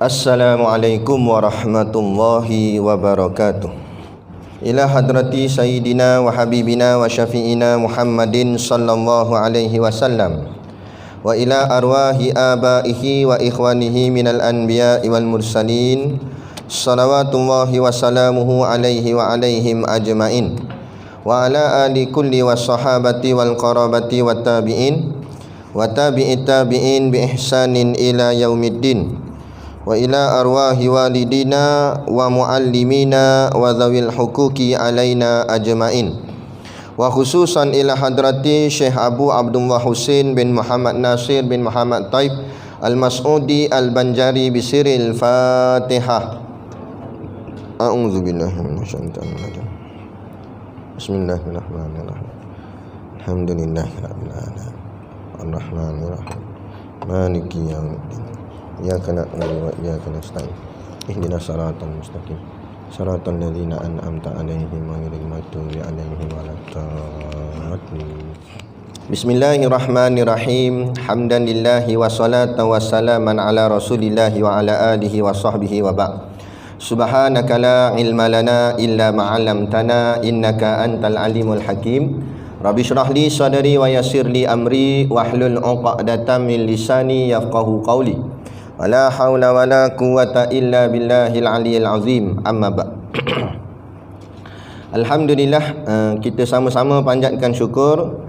Assalamualaikum warahmatullahi wabarakatuh. Ila hadrati sayyidina wa habibina wa syafi'ina Muhammadin sallallahu alaihi wasallam wa ila arwahi abaihi wa ikhwanihi minal anbiya'i wal mursalin salawatullahi wa salamuhu alaihi wa alaihim ajma'in wa ala ali kulli wa sahabati wal qarabati wa tabi'in wa tabi'it tabi'in bi ihsanin ila yaumiddin wa ila arwahi walidina wa muallimina wa dhawil hukuki alaina ajma'in wa khususan ila hadrati Syekh Abu Abdullah Husain bin Muhammad Nasir bin Muhammad Taib Al-Mas'udi Al-Banjari bisiril Fatihah. A'udzubillahi minasyaitonir rajim. Bismillahirrahmanirrahim. Alhamdulillahirabbil alamin. Arrahmanirrahim. Maliki yaumiddin. Iyyaka na'budu wa iyyaka nasta'in. Ihdinas siratal mustaqim. Siratal ladzina an'amta 'alaihim ghairil maghdubi 'alaihim waladdallin. Bismillahirrahmanirrahim. Hamdan lillahi wa salatan wa salaman ala Rasulillah wa ala alihi wa sahbihi wa ba'd. Subhanaka la ilma lana illa ma 'allamtana innaka antal alimul hakim. Rabbi shrah li sadri wa yassir li amri wahlul 'uqdatam min lisani yafqahu qawli. Wala haula wala quwata illa billahil aliyil azim. Amma ba'. Alhamdulillah, kita sama-sama panjatkan syukur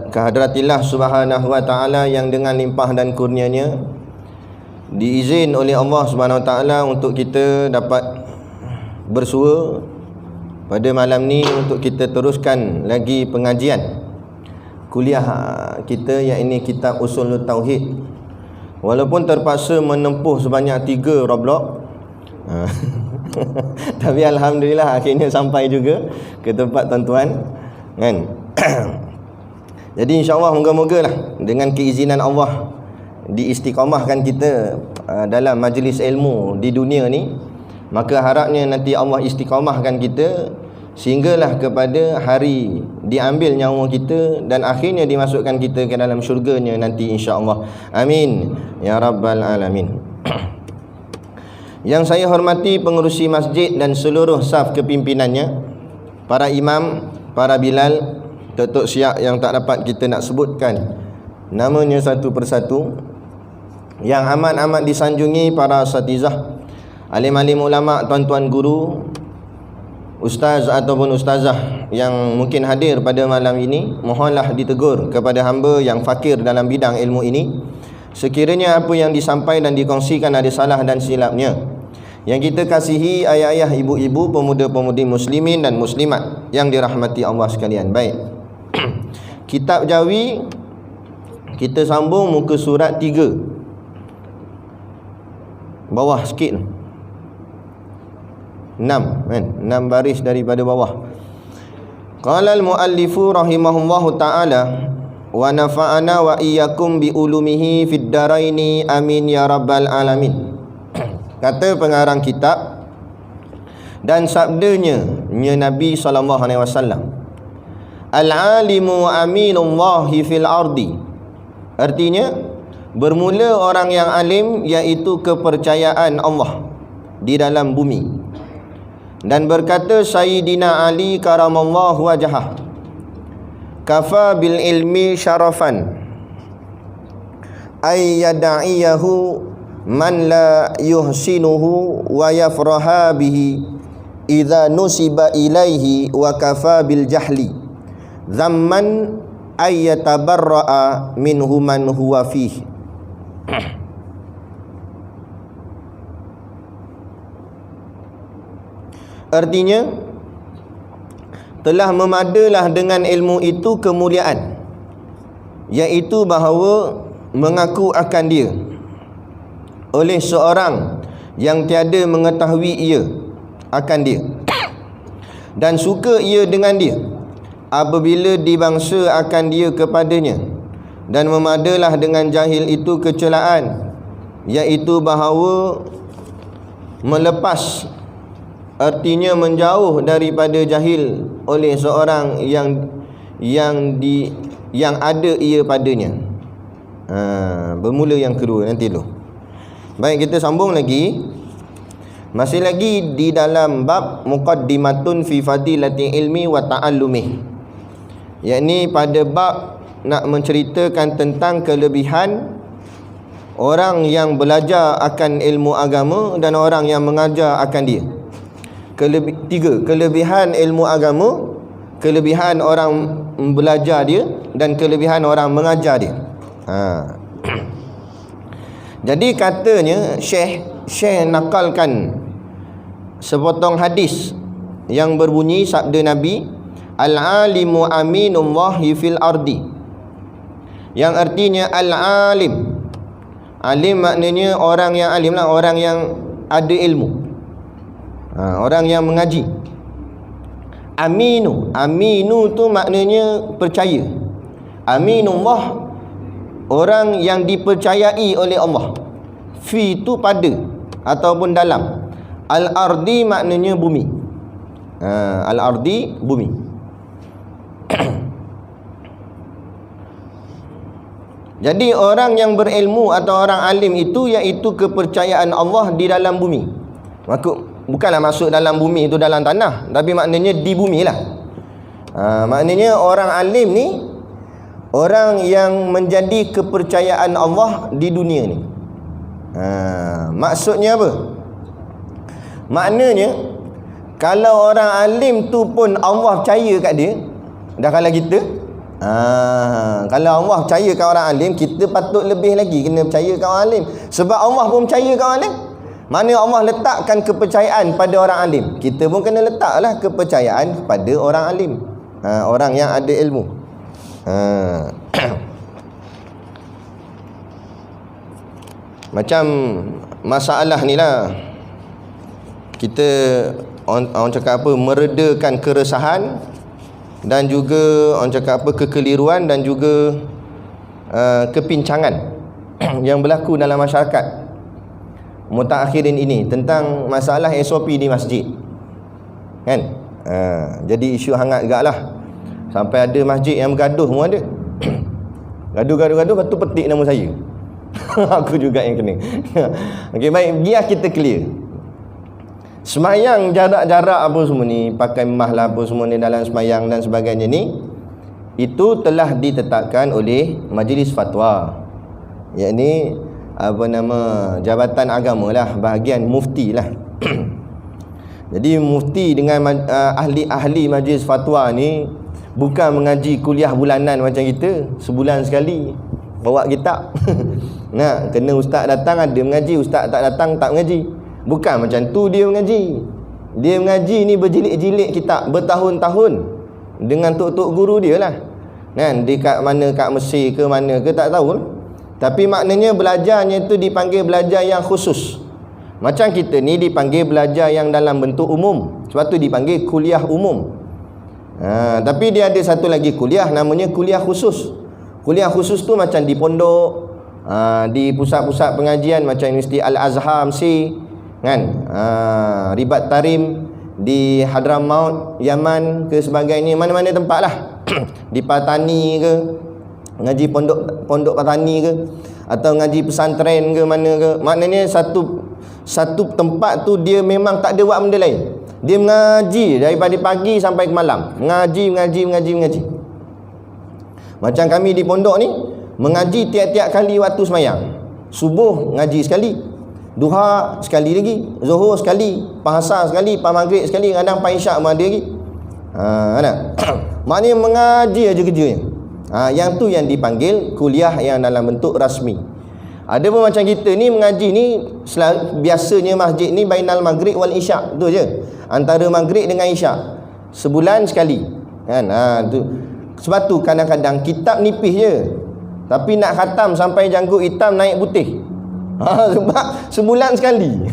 kehadраtillah subhanahu wa ta'ala yang dengan limpah dan kurnianya diizin oleh Allah subhanahu wa ta'ala untuk kita dapat bersua pada malam ni untuk kita teruskan lagi pengajian kuliah kita, iaitu kitab Ushul Tauhid. Walaupun terpaksa menempuh sebanyak 3 roblok, tapi alhamdulillah akhirnya sampai juga ke tempat tuan-tuan, kan? Jadi insya-Allah moga-moga lah dengan keizinan Allah diistiqamahkan kita dalam majlis ilmu di dunia ni, maka harapnya nanti Allah istiqamahkan kita sehinggalah kepada hari diambil nyawa kita dan akhirnya dimasukkan kita ke dalam syurganya nanti insya-Allah. Amin ya rabbal alamin. Yang saya hormati pengerusi masjid dan seluruh saf kepimpinannya, para imam, para bilal, tok-tok syiah yang tak dapat kita nak sebutkan namanya satu persatu, yang amat-amat disanjungi para asatizah, alim-alim ulama, tuan-tuan guru, ustaz ataupun ustazah yang mungkin hadir pada malam ini, mohonlah ditegur kepada hamba yang fakir dalam bidang ilmu ini. Sekiranya apa yang disampaikan dan dikongsikan ada salah dan silapnya, yang kita kasihi ayah-ayah, ibu-ibu, pemuda-pemudi muslimin dan muslimat yang dirahmati Allah sekalian. Baik. Kitab Jawi kita sambung muka surat 3. Bawah sikit. 6 kan, 6 baris daripada bawah. Qala al-muallifu rahimahullahu ta'ala wa nafa'ana wa iyyakum bi ulumihi fid daraini amin ya rabbal alamin. Kata pengarang kitab dan sabdanya Nabi sallallahu alaihi wasallam, al-alimu aminullahi fil ardi. Artinya bermula orang yang alim iaitu kepercayaan Allah di dalam bumi. Dan berkata Sayyidina Ali karamallahu wajhah, kafa bil ilmi syarafan ay yada'iyahu man la yuhsinuhu wa yafraha bihi idza nusiba ilaihi, wa kafa bil jahli dhamman ay yatabarra'a minhu man huwa fihi. Artinya telah memadalah dengan ilmu itu kemuliaan, iaitu bahawa mengaku akan dia oleh seorang yang tiada mengetahui ia akan dia, dan suka ia dengan dia apabila dibangsa akan dia kepadanya, dan memadalah dengan jahil itu kecelaan, iaitu bahawa melepas, artinya menjauh daripada jahil oleh seorang yang ada ia padanya. Bermula yang kedua nanti dulu. Baik, kita sambung lagi. Masih lagi di dalam bab muqaddimatun fi fadilati ilmi wa ta'allumi, yakni pada bab nak menceritakan tentang kelebihan orang yang belajar akan ilmu agama dan orang yang mengajar akan dia. Tiga kelebihan ilmu agama, kelebihan orang belajar dia, dan kelebihan orang mengajar dia. Jadi katanya Syekh nakalkan sepotong hadis yang berbunyi sabda Nabi, al-alimu aminullahi fil ardi, yang artinya al-alim, alim maknanya orang yang alim lah, orang yang ada ilmu, orang yang mengaji. Aminu tu maknanya percaya. Aminullah, orang yang dipercayai oleh Allah. Fi tu pada ataupun dalam. Al-ardi maknanya bumi. Al-ardi bumi. Jadi orang yang berilmu atau orang alim itu iaitu kepercayaan Allah di dalam bumi. Bukanlah masuk dalam bumi itu dalam tanah, tapi maknanya di bumi lah. Maknanya orang alim ni orang yang menjadi kepercayaan Allah di dunia ni. Maksudnya apa? Maknanya kalau orang alim tu pun Allah percaya kat dia, dah kalah kita. Kalau Allah percaya kat orang alim, kita patut lebih lagi kena percaya kat orang alim. Sebab Allah pun percaya kat orang alim. Mana Allah letakkan kepercayaan pada orang alim, kita pun kena letaklah kepercayaan pada orang alim, orang yang ada ilmu. Macam masalah ni lah, kita orang cakap apa, meredakan keresahan dan juga orang cakap apa, kekeliruan dan juga kepincangan yang berlaku dalam masyarakat mutakhirin ini tentang masalah SOP di masjid, kan? Jadi isu hangat juga lah, sampai ada masjid yang bergaduh pun ada. Gaduh, lepas tu petik nama saya. Aku juga yang kena. Okey, baik, biar kita clear. Semayang jarak-jarak apa semua ni, pakai mah lah apa semua ni dalam semayang dan sebagainya ni, itu telah ditetapkan oleh Majlis Fatwa, yakni apa nama, Jabatan Agama lah, bahagian mufti lah. Jadi mufti dengan ahli-ahli Majlis Fatwa ni bukan mengaji kuliah bulanan macam kita, sebulan sekali bawa kitab. Nah, kena ustaz datang ada mengaji, ustaz tak datang tak mengaji. Bukan macam tu dia mengaji. Dia mengaji ni berjilid-jilid kitab bertahun-tahun dengan tok-tok guru dia lah. Kan, di kat mana, kat Mesir ke mana ke tak tahu. Tapi maknanya belajarnya itu dipanggil belajar yang khusus. Macam kita ni dipanggil belajar yang dalam bentuk umum, sebab tu dipanggil kuliah umum. Tapi dia ada satu lagi kuliah, namanya kuliah khusus. Kuliah khusus tu macam di pondok, di pusat-pusat pengajian macam Universiti Al-Azhar Mesir, kan, Ribat Tarim di Hadramaut Yaman ke sebagainya, mana-mana tempat lah. Di Patani ke, ngaji pondok Patani ke, atau ngaji pesantren ke mana ke. Maknanya satu tempat tu dia memang tak ada buat benda lain. Dia mengaji daripada pagi sampai ke malam. Mengaji. Macam kami di pondok ni mengaji tiap-tiap kali waktu semayang. Subuh ngaji sekali, duha sekali lagi, zuhur sekali, pasar sekali, pas maghrib sekali, kadang pas isyak pun ada lagi. Maknanya mengaji aja kerjanya. Yang tu yang dipanggil kuliah yang dalam bentuk rasmi. Ada pun macam kita ni mengaji ni biasanya masjid ni bainal maghrib wal isyak, tu je. Antara maghrib dengan isyak. Sebulan sekali. Kan? Tu. Sebab tu kadang-kadang kitab nipis je, tapi nak khatam sampai janggut hitam naik putih. Sebab sebulan sekali.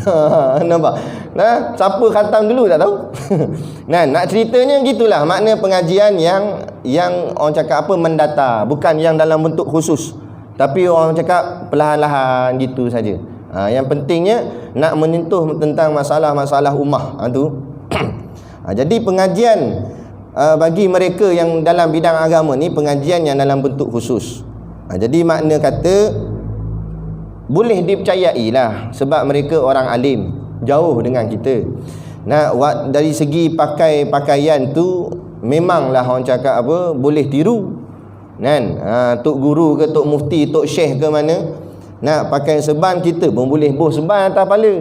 Nampak? Nah, siapa khatam dulu tak tahu. Nah, nak ceritanya gitulah makna pengajian yang orang cakap apa, mendata, bukan yang dalam bentuk khusus, tapi orang cakap perlahan-lahan gitu saja. Yang pentingnya nak menyentuh tentang masalah-masalah ummah. Tu. Jadi pengajian bagi mereka yang dalam bidang agama ni, pengajian yang dalam bentuk khusus. Jadi makna kata boleh dipercayai lah, sebab mereka orang alim, jauh dengan kita. Nah, dari segi pakaian tu memanglah orang cakap apa, boleh tiru kan. Tok guru ke tok mufti, tok syekh ke mana, nak pakai serban, kita pun boleh boh serban atas kepala.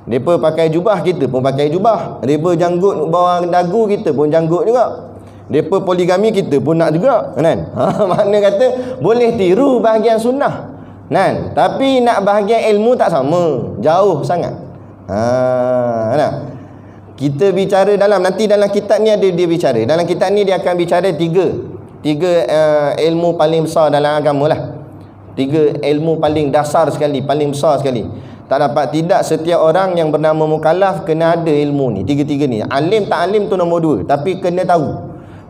Mereka pakai jubah, kita pun pakai jubah. Mereka janggut bawah dagu, kita pun janggut juga. Mereka poligami, kita pun nak juga kan. Makna kata boleh tiru bahagian sunnah kan, tapi nak bahagian ilmu tak sama, jauh sangat. Nah, kita bicara nanti dalam kitab ni ada dia bicara. Dalam kitab ni dia akan bicara tiga ilmu paling besar dalam agama lah. Tiga ilmu paling dasar sekali, paling besar sekali. Tak dapat tidak, setiap orang yang bernama mukallaf kena ada ilmu ni, tiga-tiga ni. Alim tak alim tu nombor dua, tapi kena tahu.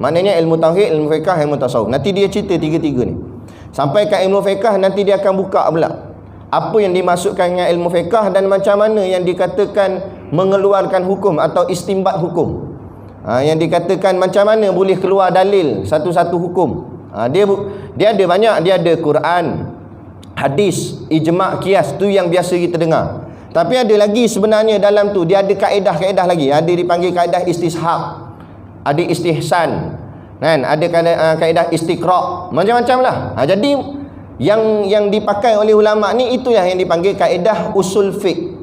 Maknanya ilmu tauhid, ilmu fiqh, ilmu tasawuf. Nanti dia cerita tiga-tiga ni. Sampai kat ilmu fiqh, nanti dia akan buka pula apa yang dimasukkan dengan ilmu fiqh dan macam mana yang dikatakan mengeluarkan hukum atau istimbat hukum. Yang dikatakan macam mana boleh keluar dalil satu-satu hukum. Dia ada banyak, dia ada Quran, hadis, ijma', qiyas, tu yang biasa kita dengar. Tapi ada lagi sebenarnya dalam tu, dia ada kaedah-kaedah lagi. Ada dipanggil kaedah istishab, ada istihsan kan, ada kaedah istiqra', macam-macam lah. Jadi yang dipakai oleh ulama ni, itu yang dipanggil kaedah usul fiqh.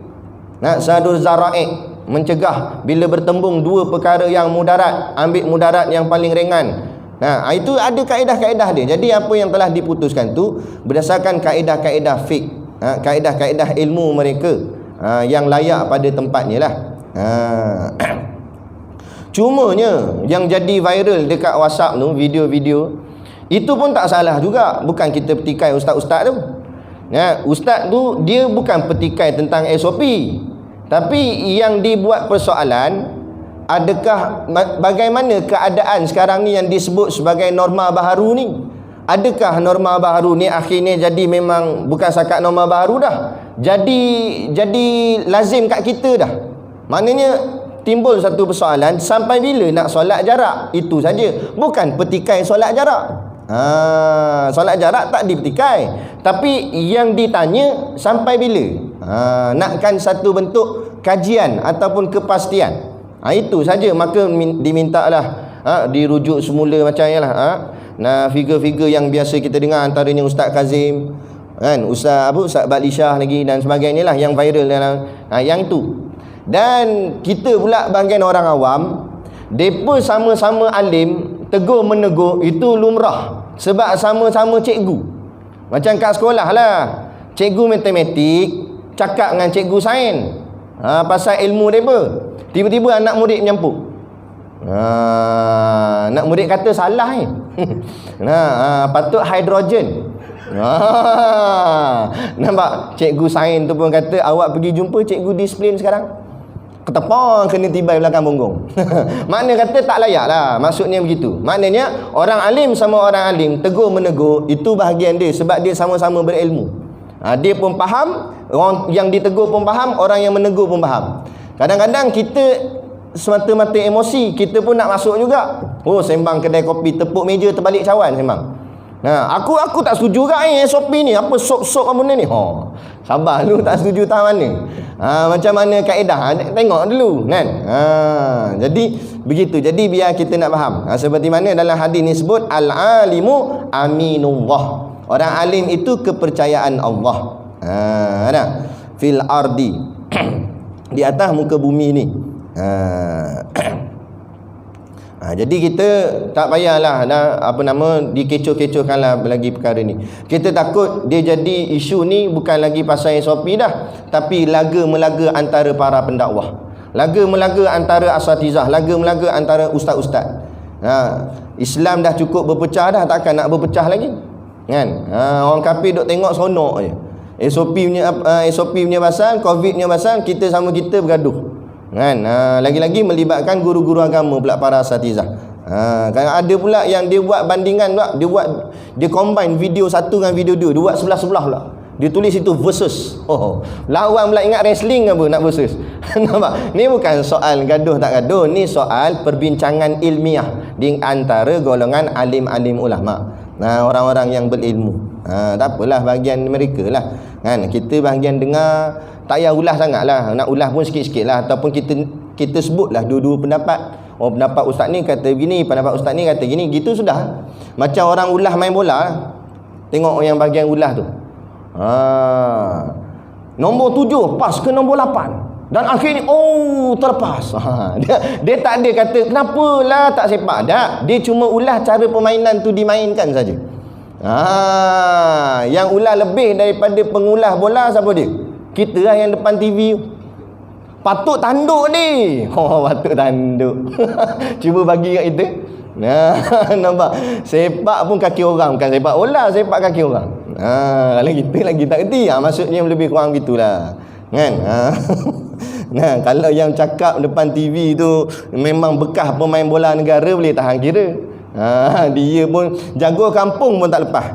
Sadul zara'i, mencegah bila bertembung dua perkara yang mudarat, ambil mudarat yang paling ringan. Itu ada kaedah-kaedah dia. Jadi apa yang telah diputuskan tu berdasarkan kaedah-kaedah fiqh, kaedah-kaedah ilmu mereka yang layak pada tempatnya lah. Cumanya yang jadi viral dekat WhatsApp tu, video-video itu pun tak salah juga. Bukan kita petikai ustaz-ustaz tu. Ustaz tu dia bukan petikai tentang SOP, tapi yang dibuat persoalan, adakah bagaimana keadaan sekarang ni yang disebut sebagai norma baharu ni? Adakah norma baharu ni akhirnya jadi memang bukan setakat norma baharu dah, jadi lazim kat kita dah? Maknanya timbul satu persoalan, sampai bila nak solat jarak? Itu saja, bukan petikai solat jarak. Solat jarak tak dipetikai, tapi yang ditanya sampai bila. Nakkan satu bentuk kajian ataupun kepastian. Itu saja, maka dimintalah dirujuk semula macam yalah. Figure-figure yang biasa kita dengar, antaranya Ustaz Kazim kan, Ustaz Badli Shah lagi dan sebagainya lah, yang viral dalam yang itu. Dan kita pula bahagian orang awam, depa sama-sama alim, tegur menegur itu lumrah, sebab sama-sama cikgu. Macam kat sekolah lah, cikgu matematik cakap dengan cikgu sains pasal ilmu depa, tiba-tiba anak murid menyampuk. Anak murid kata salah ni. Patut hidrogen. Nampak, cikgu sains tu pun kata, awak pergi jumpa cikgu disiplin sekarang, ketepang kena tibai belakang punggung. Makna kata tak layak lah, maksudnya begitu. Maknanya orang alim sama orang alim tegur menegur, itu bahagian dia, sebab dia sama-sama berilmu. Dia pun faham, orang yang ditegur pun faham, orang yang menegur pun faham. Kadang-kadang kita semata-mata emosi, kita pun nak masuk juga. Sembang kedai kopi, tepuk meja terbalik cawan sembang. Aku tak setuju kat SOP ni, apa sop-sop apa benda ni. Sabar lu, tak setuju tak mana. Macam mana kaedah, tengok dulu kan. Jadi begitu. Jadi biar kita nak faham. Seperti mana dalam hadis ni sebut, al-alimu aminullah. Orang alim itu kepercayaan Allah. Fil ardi, di atas muka bumi ni. Jadi kita tak payahlah dikecoh-kecohkanlah lagi perkara ni. Kita takut dia jadi isu ni bukan lagi pasal SOP dah, tapi laga-melaga antara para pendakwah, laga-melaga antara asatizah, laga-melaga antara ustaz-ustaz. Islam dah cukup berpecah dah, takkan nak berpecah lagi kan. Orang kafir duk tengok sonok je. SOP punya pasal, COVID punya pasal, kita sama kita bergaduh kan. Lagi-lagi melibatkan guru-guru agama pula, para asatizah. Kan ada pula yang dia buat bandingan pula, dia combine video satu dengan video dua, dia buat sebelah-sebelah pula. Dia tulis itu versus. Lawan pula ingat wrestling apa nak versus. Nampak? Ni bukan soal gaduh tak gaduh, ni soal perbincangan ilmiah di antara golongan alim-alim ulama. Orang-orang yang berilmu. Tak apalah, bahagian mereka lah. Kan kita bahagian dengar, tak payah ulas sangatlah. Nak ulas pun sikit-sikit lah, ataupun kita sebutlah dua-dua pendapat. Oh, pendapat ustaz ni kata begini, pendapat ustaz ni kata gini, gitu sudah. Macam orang ulas main bola lah. Tengok yang bahagian ulas tu. Nombor 7 pas ke nombor 8. Dan akhirnya terlepas. Dia tak ada kata kenapalah tak sepak. Tak, dia cuma ulas cara permainan tu dimainkan saja. Yang ulas lebih daripada pengulas bola siapa dia? Kita lah yang depan TV. Patut tanduk ni. Patut tanduk. Cuba bagi kat kita. Nampak? Sepak pun kaki orang, bukan sepak bola, sepak kaki orang. Kalau kita lagi tak kerti, maksudnya lebih kurang gitulah. Kan? Nah, kalau yang cakap depan TV tu memang bekas pemain bola negara, boleh tahan kira. Dia pun jago kampung pun tak lepas.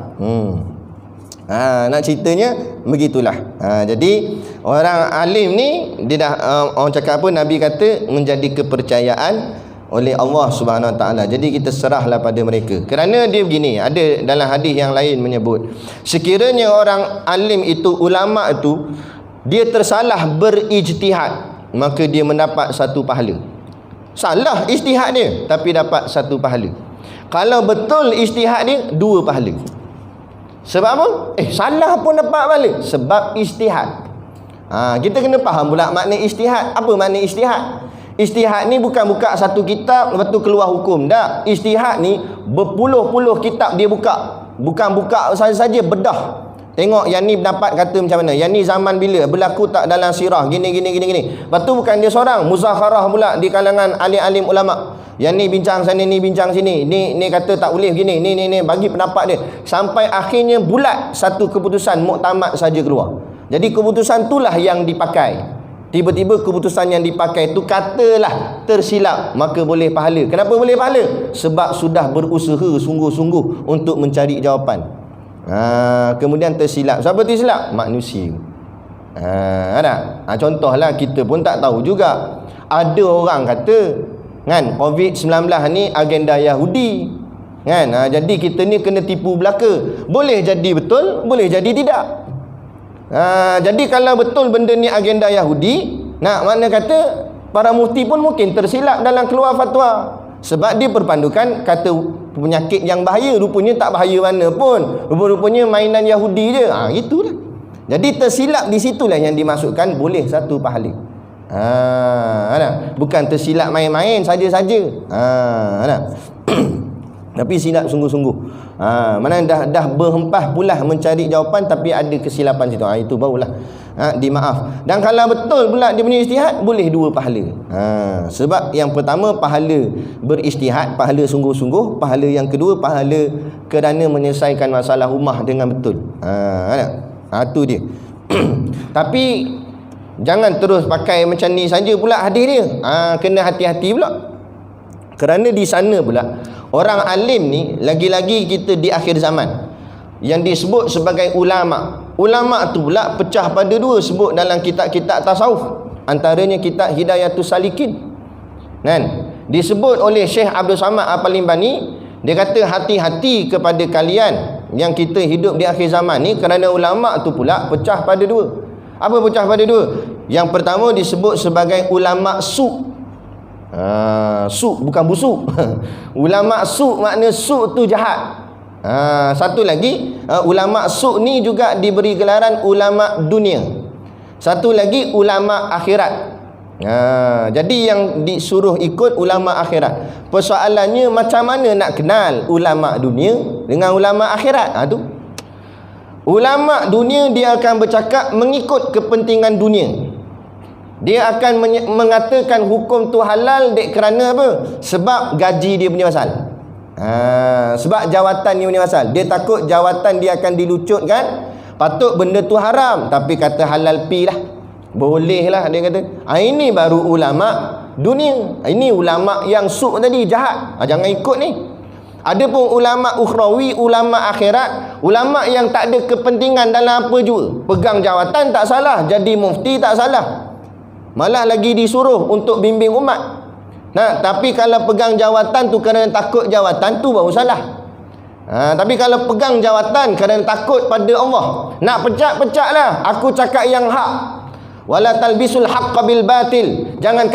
Nak ceritanya begitulah. Jadi orang alim ni dia dah orang cakap apa, Nabi kata menjadi kepercayaan oleh Allah Subhanahu Wa Taala. Jadi kita serahlah pada mereka. Kerana dia begini, ada dalam hadis yang lain menyebut, sekiranya orang alim itu, ulama itu, dia tersalah berijtihad, maka dia mendapat satu pahala. Salah ijtihad dia tapi dapat satu pahala. Kalau betul ijtihad dia, 2 pahala. Sebab apa? Salah pun dapat pahala sebab ijtihad. Kita kena faham pula makna ijtihad. Apa makna ijtihad? Ijtihad ni bukan buka satu kitab lepas tu keluar hukum. Tak. Ijtihad ni berpuluh-puluh kitab dia buka. Bukan buka saja-saja, bedah. Tengok yang ni dapat kata macam mana, yang ni zaman bila, berlaku tak dalam sirah, gini. Lepas tu bukan dia seorang, muzakharah pula di kalangan alim-alim ulama. Yang ni bincang sana, ni bincang sini, ni kata tak boleh gini, ni bagi pendapat dia, sampai akhirnya bulat satu keputusan muktamad saja keluar. Jadi keputusan itulah yang dipakai. Tiba-tiba keputusan yang dipakai itu katalah tersilap, maka boleh pahala. Kenapa boleh pahala? Sebab sudah berusaha sungguh-sungguh untuk mencari jawapan. Kemudian tersilap. Siapa tersilap? Manusia. Contohlah, kita pun tak tahu juga. Ada orang kata kan COVID-19 ni agenda Yahudi kan. Jadi kita ni kena tipu belaka. Boleh jadi betul, boleh jadi tidak. Jadi kalau betul benda ni agenda Yahudi, mana kata para mufti pun mungkin tersilap dalam keluar fatwa. Sebab dia perpandukan kata penyakit yang bahaya, rupanya tak bahaya mana pun, rupa-rupanya mainan Yahudi je. Gitulah. Jadi tersilap di situlah yang dimasukkan boleh satu pahala. Bukan tersilap main-main saja-saja. Tapi silap sungguh-sungguh. Mana dah berhempah pula mencari jawapan tapi ada kesilapan situ. Itu barulah dimaaf. Dan kalau betul pula dia punya ijtihad, boleh 2 pahala. Sebab yang pertama pahala berijtihad, pahala sungguh-sungguh. Pahala yang kedua pahala kerana menyelesaikan masalah rumah dengan betul. Itu dia. Tapi jangan terus pakai macam ni saja pula hadis dia. Kena hati-hati pula. Kerana di sana pula orang alim ni, lagi-lagi kita di akhir zaman, yang disebut sebagai ulama. Ulama tu pula pecah pada 2 sebut dalam kitab-kitab tasawuf. Antaranya kitab Hidayatus Salikin. Kan? Disebut oleh Syekh Abdul Samad Al-Palimbani, dia kata hati-hati kepada kalian yang kita hidup di akhir zaman ni, kerana ulama tu pula pecah pada 2. Apa pecah pada 2? Yang pertama disebut sebagai ulama su'. Su' bukan busuk. Ulama su' makna su' tu jahat. Satu lagi, ulama su' ni juga diberi gelaran ulama dunia. Satu lagi ulama akhirat. Jadi yang disuruh ikut ulama akhirat. Persoalannya macam mana nak kenal ulama dunia dengan ulama akhirat? Tu ulama dunia dia akan bercakap mengikut kepentingan dunia. Dia akan mengatakan hukum tu halal dek kerana apa? Sebab gaji dia punya pasal. Sebab jawatan dia punya pasal. Dia takut jawatan dia akan dilucutkan. Patut benda tu haram, tapi kata halal pi lah. Boleh lah dia kata. Ini baru ulama dunia. Ini ulama yang su' tadi, jahat. Jangan ikut ni. Ada pun ulama ukhrawi, ulama akhirat, ulama yang tak ada kepentingan dalam apa juga. Pegang jawatan tak salah, jadi mufti tak salah, malah lagi disuruh untuk bimbing umat. Tapi kalau pegang jawatan tu kerana takut jawatan tu baru salah. Tapi kalau pegang jawatan kerana takut pada Allah, nak pecah-pecahlah. Aku cakap yang hak. Wala talbisul haqqa bil batil. Jangan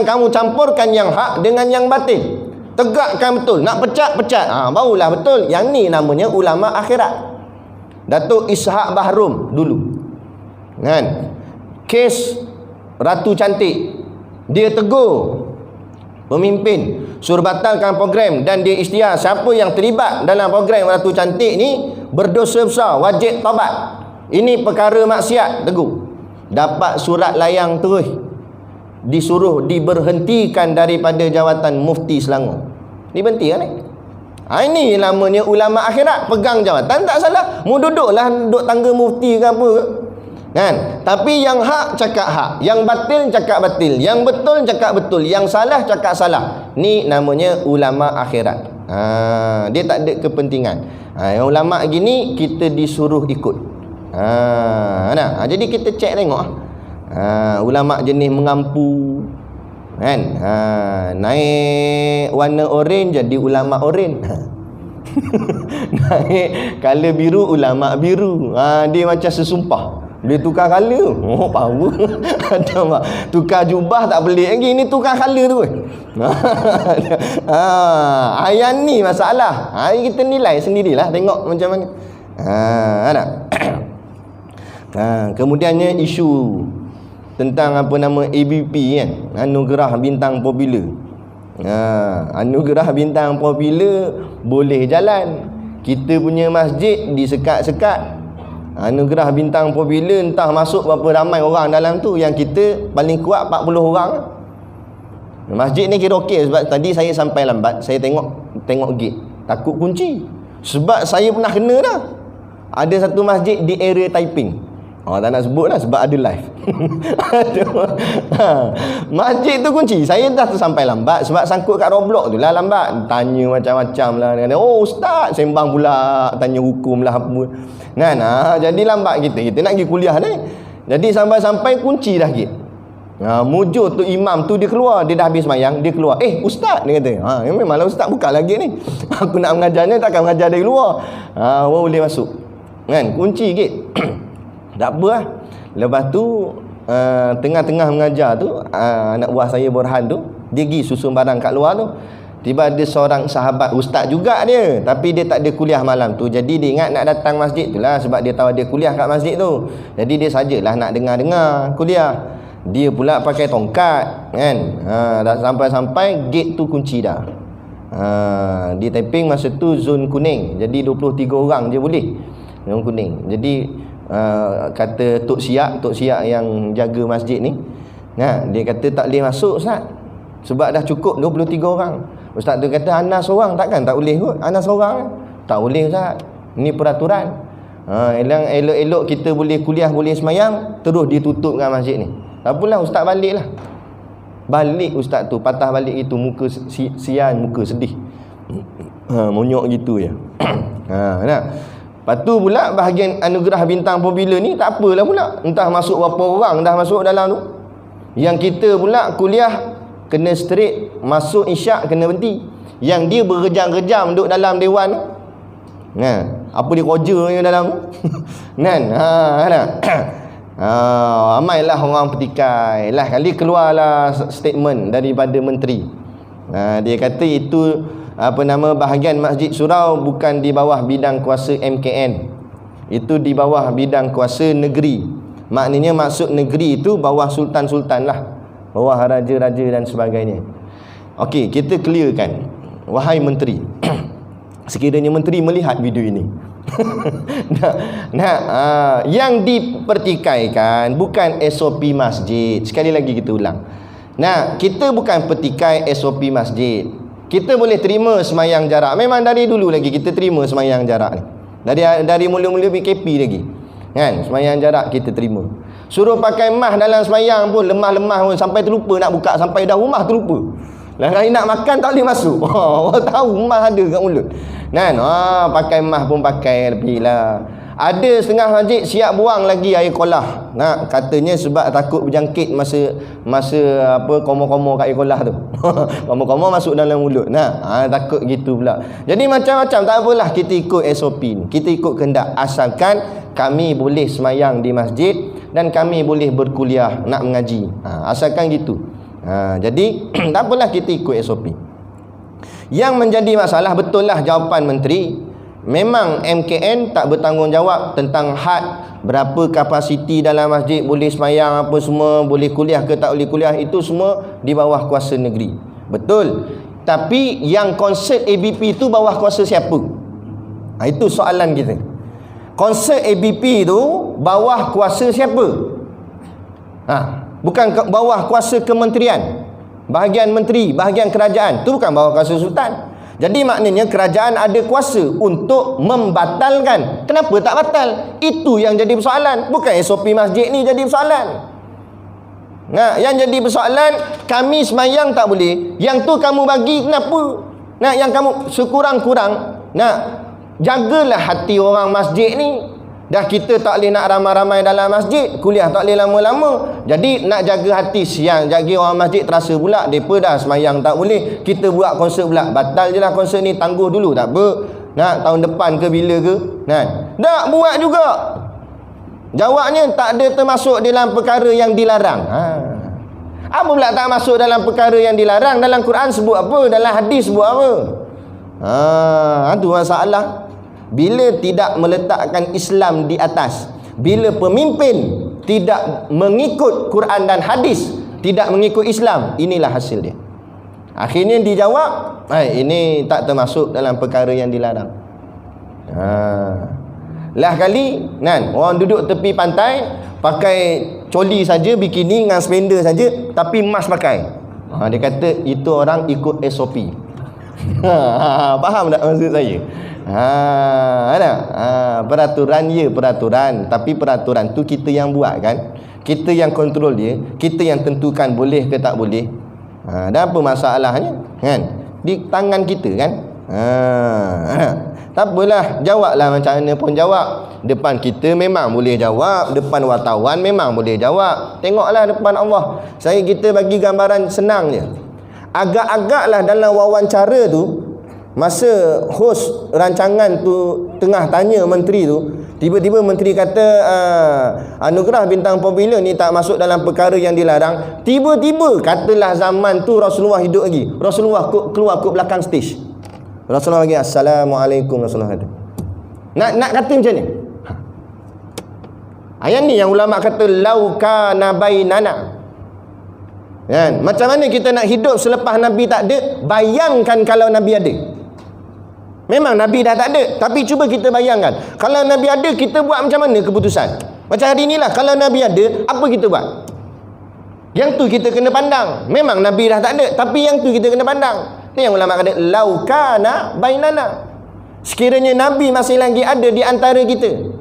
kamu campurkan yang hak dengan yang batil. Tegakkan betul. Nak pecah-pecah. Barulah betul. Yang ni namanya ulama akhirat. Datuk Ishaq Bahrum dulu. Kan? Kes Ratu Cantik. Dia tegur pemimpin, suruh batalkan program, dan dia ikhtiar siapa yang terlibat dalam program Ratu Cantik ni berdosa besar, wajib taubat. Ini perkara maksiat, tegur. Dapat surat layang terus, disuruh diberhentikan daripada jawatan Mufti Selangor. Diberhentikan ni. Ini namanya ulama akhirat. Pegang jawatan tak salah, mu duduk tangga mufti ke apa ke, kan? Tapi yang hak cakap hak, yang batil cakap batil, yang betul cakap betul, yang salah cakap salah. Ni namanya ulama akhirat. Dia tak ada kepentingan. Yang ulama gini kita disuruh ikut. Jadi kita cek tengok. Ulama jenis mengampu, kan? Naik warna oren jadi ulama oren. Naik color biru ulama biru. Dia macam sesumpah. Dia tukar color. Power. Tukar jubah tak pelik lagi. Ini tukar color tu. Yang ni masalah. Kita nilai sendirilah. Tengok macam mana. Kemudiannya isu tentang apa nama ABP kan, Anugerah Bintang Popular. Anugerah Bintang Popular boleh jalan. Kita punya masjid disekat-sekat. Anugerah Bintang Popular entah masuk berapa ramai orang dalam tu. Yang kita paling kuat 40 orang. Masjid ni kira okey sebab tadi saya sampai lambat. Saya tengok gate, takut kunci. Sebab saya pernah kena dah. Ada satu masjid di area Taiping. Tak nak sebut lah sebab ada live. Masjid tu kunci. Saya dah sampai lambat sebab sangkut kat Roblox tu lah lambat. Tanya macam-macam lah. Ustaz sembang pula, tanya hukum lah apa. Kan? Jadi lambat kita nak pergi kuliah ni. Jadi sampai-sampai kunci dah gate. Mujur tu imam tu dia keluar. Dia dah habis semayang, dia keluar. Ustaz, dia kata. Memanglah ustaz buka lagi ni. Aku nak mengajarnya takkan mengajar dari luar. Boleh masuk. Kan? Kunci gate. Tak apa lah. Lepas tu tengah-tengah mengajar tu, anak buah saya Borhan tu, dia pergi susun barang kat luar tu. Tiba ada seorang sahabat, ustaz juga dia, tapi dia tak ada kuliah malam tu. Jadi dia ingat nak datang masjid tu lah, sebab dia tahu ada kuliah kat masjid tu. Jadi dia sajalah nak dengar-dengar kuliah. Dia pula pakai tongkat, kan? Dah sampai-sampai gate tu kunci dah. Di Taiping masa tu zon kuning. Jadi 23 orang je boleh. Zon kuning. Jadi kata Tok Siak yang jaga masjid ni, dia kata tak boleh masuk ustaz, sebab dah cukup 23 orang. Ustaz tu kata Anas seorang takkan tak boleh kot. Anas seorang tak boleh ustaz, ni peraturan. Elok-elok kita boleh kuliah, boleh semayang, terus ditutupkan masjid ni. Tak apalah, ustaz balik lah. Balik ustaz tu, patah balik itu, muka sian, muka sedih. Monyok gitu je. Lepas tu pula bahagian anugerah bintang popular ni tak apalah pula. Entah masuk berapa orang dah masuk dalam tu. Yang kita pula kuliah kena straight, masuk isyak kena berhenti. Yang dia berjam-jam duduk dalam dewan tu. Apa dia kerja yang dalam tu? Kan? Ramailah orang petikai. Lah kali keluarlah statement daripada menteri. Dia kata itu bahagian Masjid Surau bukan di bawah bidang kuasa MKN. Itu di bawah bidang kuasa negeri. Maknanya maksud negeri itu bawah sultan-sultan lah, bawah raja-raja dan sebagainya. Okey, kita clearkan. Wahai menteri, sekiranya menteri melihat video ini, yang dipertikaikan bukan SOP masjid. Sekali lagi kita ulang. Kita bukan petikai SOP masjid. Kita boleh terima semayang jarak. Memang dari dulu lagi kita terima semayang jarak ni. Dari mula-mula PKP lagi. Kan? Semayang jarak kita terima. Suruh pakai mask dalam semayang pun lemah-lemah pun, sampai terlupa nak buka, sampai dah rumah terlupa. Kali nak makan tak boleh masuk. Orang tahu mask ada kat mulut. Kan? Pakai mask pun pakai lebih lah. Ada setengah masjid siap buang lagi air kolah. Nah, katanya sebab takut berjangkit masa apa komo-komo kat air kolah tu. Komo-komo masuk dalam mulut. Nah, takut gitu pula. Jadi macam-macam, tak apalah, kita ikut SOP ni. Kita ikut kehendak, asalkan kami boleh semayang di masjid dan kami boleh berkuliah nak mengaji. Asalkan gitu. Jadi tak apalah, kita ikut SOP. Yang menjadi masalah, betul lah jawapan menteri. Memang MKN tak bertanggungjawab tentang had berapa kapasiti dalam masjid, boleh semayang apa semua, boleh kuliah ke tak boleh kuliah, itu semua di bawah kuasa negeri. Betul. Tapi yang konsert ABP itu bawah kuasa siapa? Itu soalan kita. Konsert ABP tu bawah kuasa siapa? Bukan bawah kuasa kementerian, bahagian menteri, bahagian kerajaan. Tu bukan bawah kuasa sultan. Jadi maknanya kerajaan ada kuasa untuk membatalkan. Kenapa tak batal? Itu yang jadi persoalan. Bukan SOP masjid ni jadi persoalan. Nah, yang jadi persoalan, kami semayang tak boleh, yang tu kamu bagi kenapa? Nah, yang kamu sekurang-kurang, jagalah hati orang masjid ni. Dah kita tak boleh nak ramai-ramai dalam masjid, kuliah tak boleh lama-lama. Jadi nak jaga hati, siang jaga orang masjid terasa pula depa dah semayang tak boleh, kita buat konsert pula. Batal je lah konsert ni, tangguh dulu tak apa. Tahun depan ke bila ke? Tak buat juga. Jawabnya tak ada termasuk dalam perkara yang dilarang. Apa pula tak masuk dalam perkara yang dilarang? Dalam Quran sebut apa? Dalam hadis sebut apa? Itu masalah. Bila tidak meletakkan Islam di atas, bila pemimpin tidak mengikut Quran dan hadis, tidak mengikut Islam, inilah hasil dia. Akhirnya dijawab, ini tak termasuk dalam perkara yang dilarang. Lah kali orang duduk tepi pantai pakai coli saja, bikini dengan spender saja, tapi mask pakai. Dia kata itu orang ikut SOP. Faham tak maksud saya? Peraturan peraturan, tapi peraturan tu kita yang buat kan, kita yang kontrol dia, kita yang tentukan boleh ke tak boleh. Dan apa masalahnya kan, di tangan kita kan. Tak apalah, jawablah macam mana pun jawab. Depan kita memang boleh jawab, depan wartawan memang boleh jawab. Tengoklah depan Allah. Kita bagi gambaran senang je. Agak-agaklah dalam wawancara tu, masa hos rancangan tu tengah tanya menteri tu, tiba-tiba menteri kata anugerah bintang popular ni tak masuk dalam perkara yang dilarang. Tiba-tiba katalah zaman tu Rasulullah hidup lagi, Rasulullah keluar ke belakang stage, Rasulullah lagi Assalamualaikum, Rasulullah kata. Nak kata macam ni. Ayat ni yang ulama kata lauka nabainana. Kan? Macam mana kita nak hidup selepas Nabi tak ada? Bayangkan kalau Nabi ada. Memang Nabi dah tak ada, tapi cuba kita bayangkan, kalau Nabi ada, kita buat macam mana keputusan? Macam hari inilah, kalau Nabi ada, apa kita buat? Yang tu kita kena pandang. Memang Nabi dah tak ada, tapi yang tu kita kena pandang. Ni yang ulama kata laukana bainana. Sekiranya Nabi masih lagi ada di antara kita,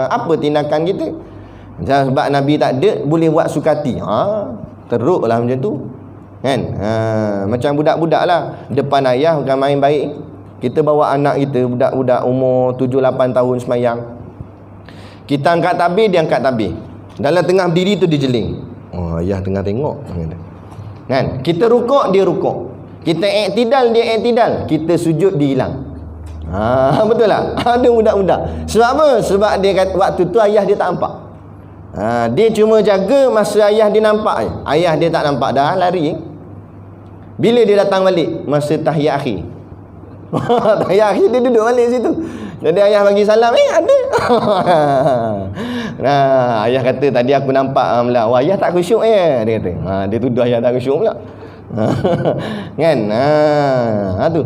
apa tindakan kita? Sebab Nabi tak ada, boleh buat sukati. Teruklah macam tu kan. Macam budak-budak lah, depan ayah bukan main baik. Kita bawa anak kita, budak-budak umur 7-8 tahun semayang, kita angkat tabir, dia angkat tabir, dalam tengah berdiri tu dia jeling. Ayah tengah tengok kan. Kita rukuk, dia rukuk. Kita iktidal, dia iktidal. Kita sujud, dia hilang. Betul tak? Ada budak-budak. Sebab apa? Sebab dia kata, waktu tu ayah dia tak nampak. Dia cuma jaga masa ayah dia nampak je. Ayah dia tak nampak, dah lari. Bila dia datang balik, masa tahiyat akhir, tahiyat akhir dia duduk balik situ. Jadi ayah bagi salam, ada. Ayah kata tadi aku nampak ayah tak khusyuk dia kata. Dia tuduh ayah tak khusyuk pula. Kan? Tu.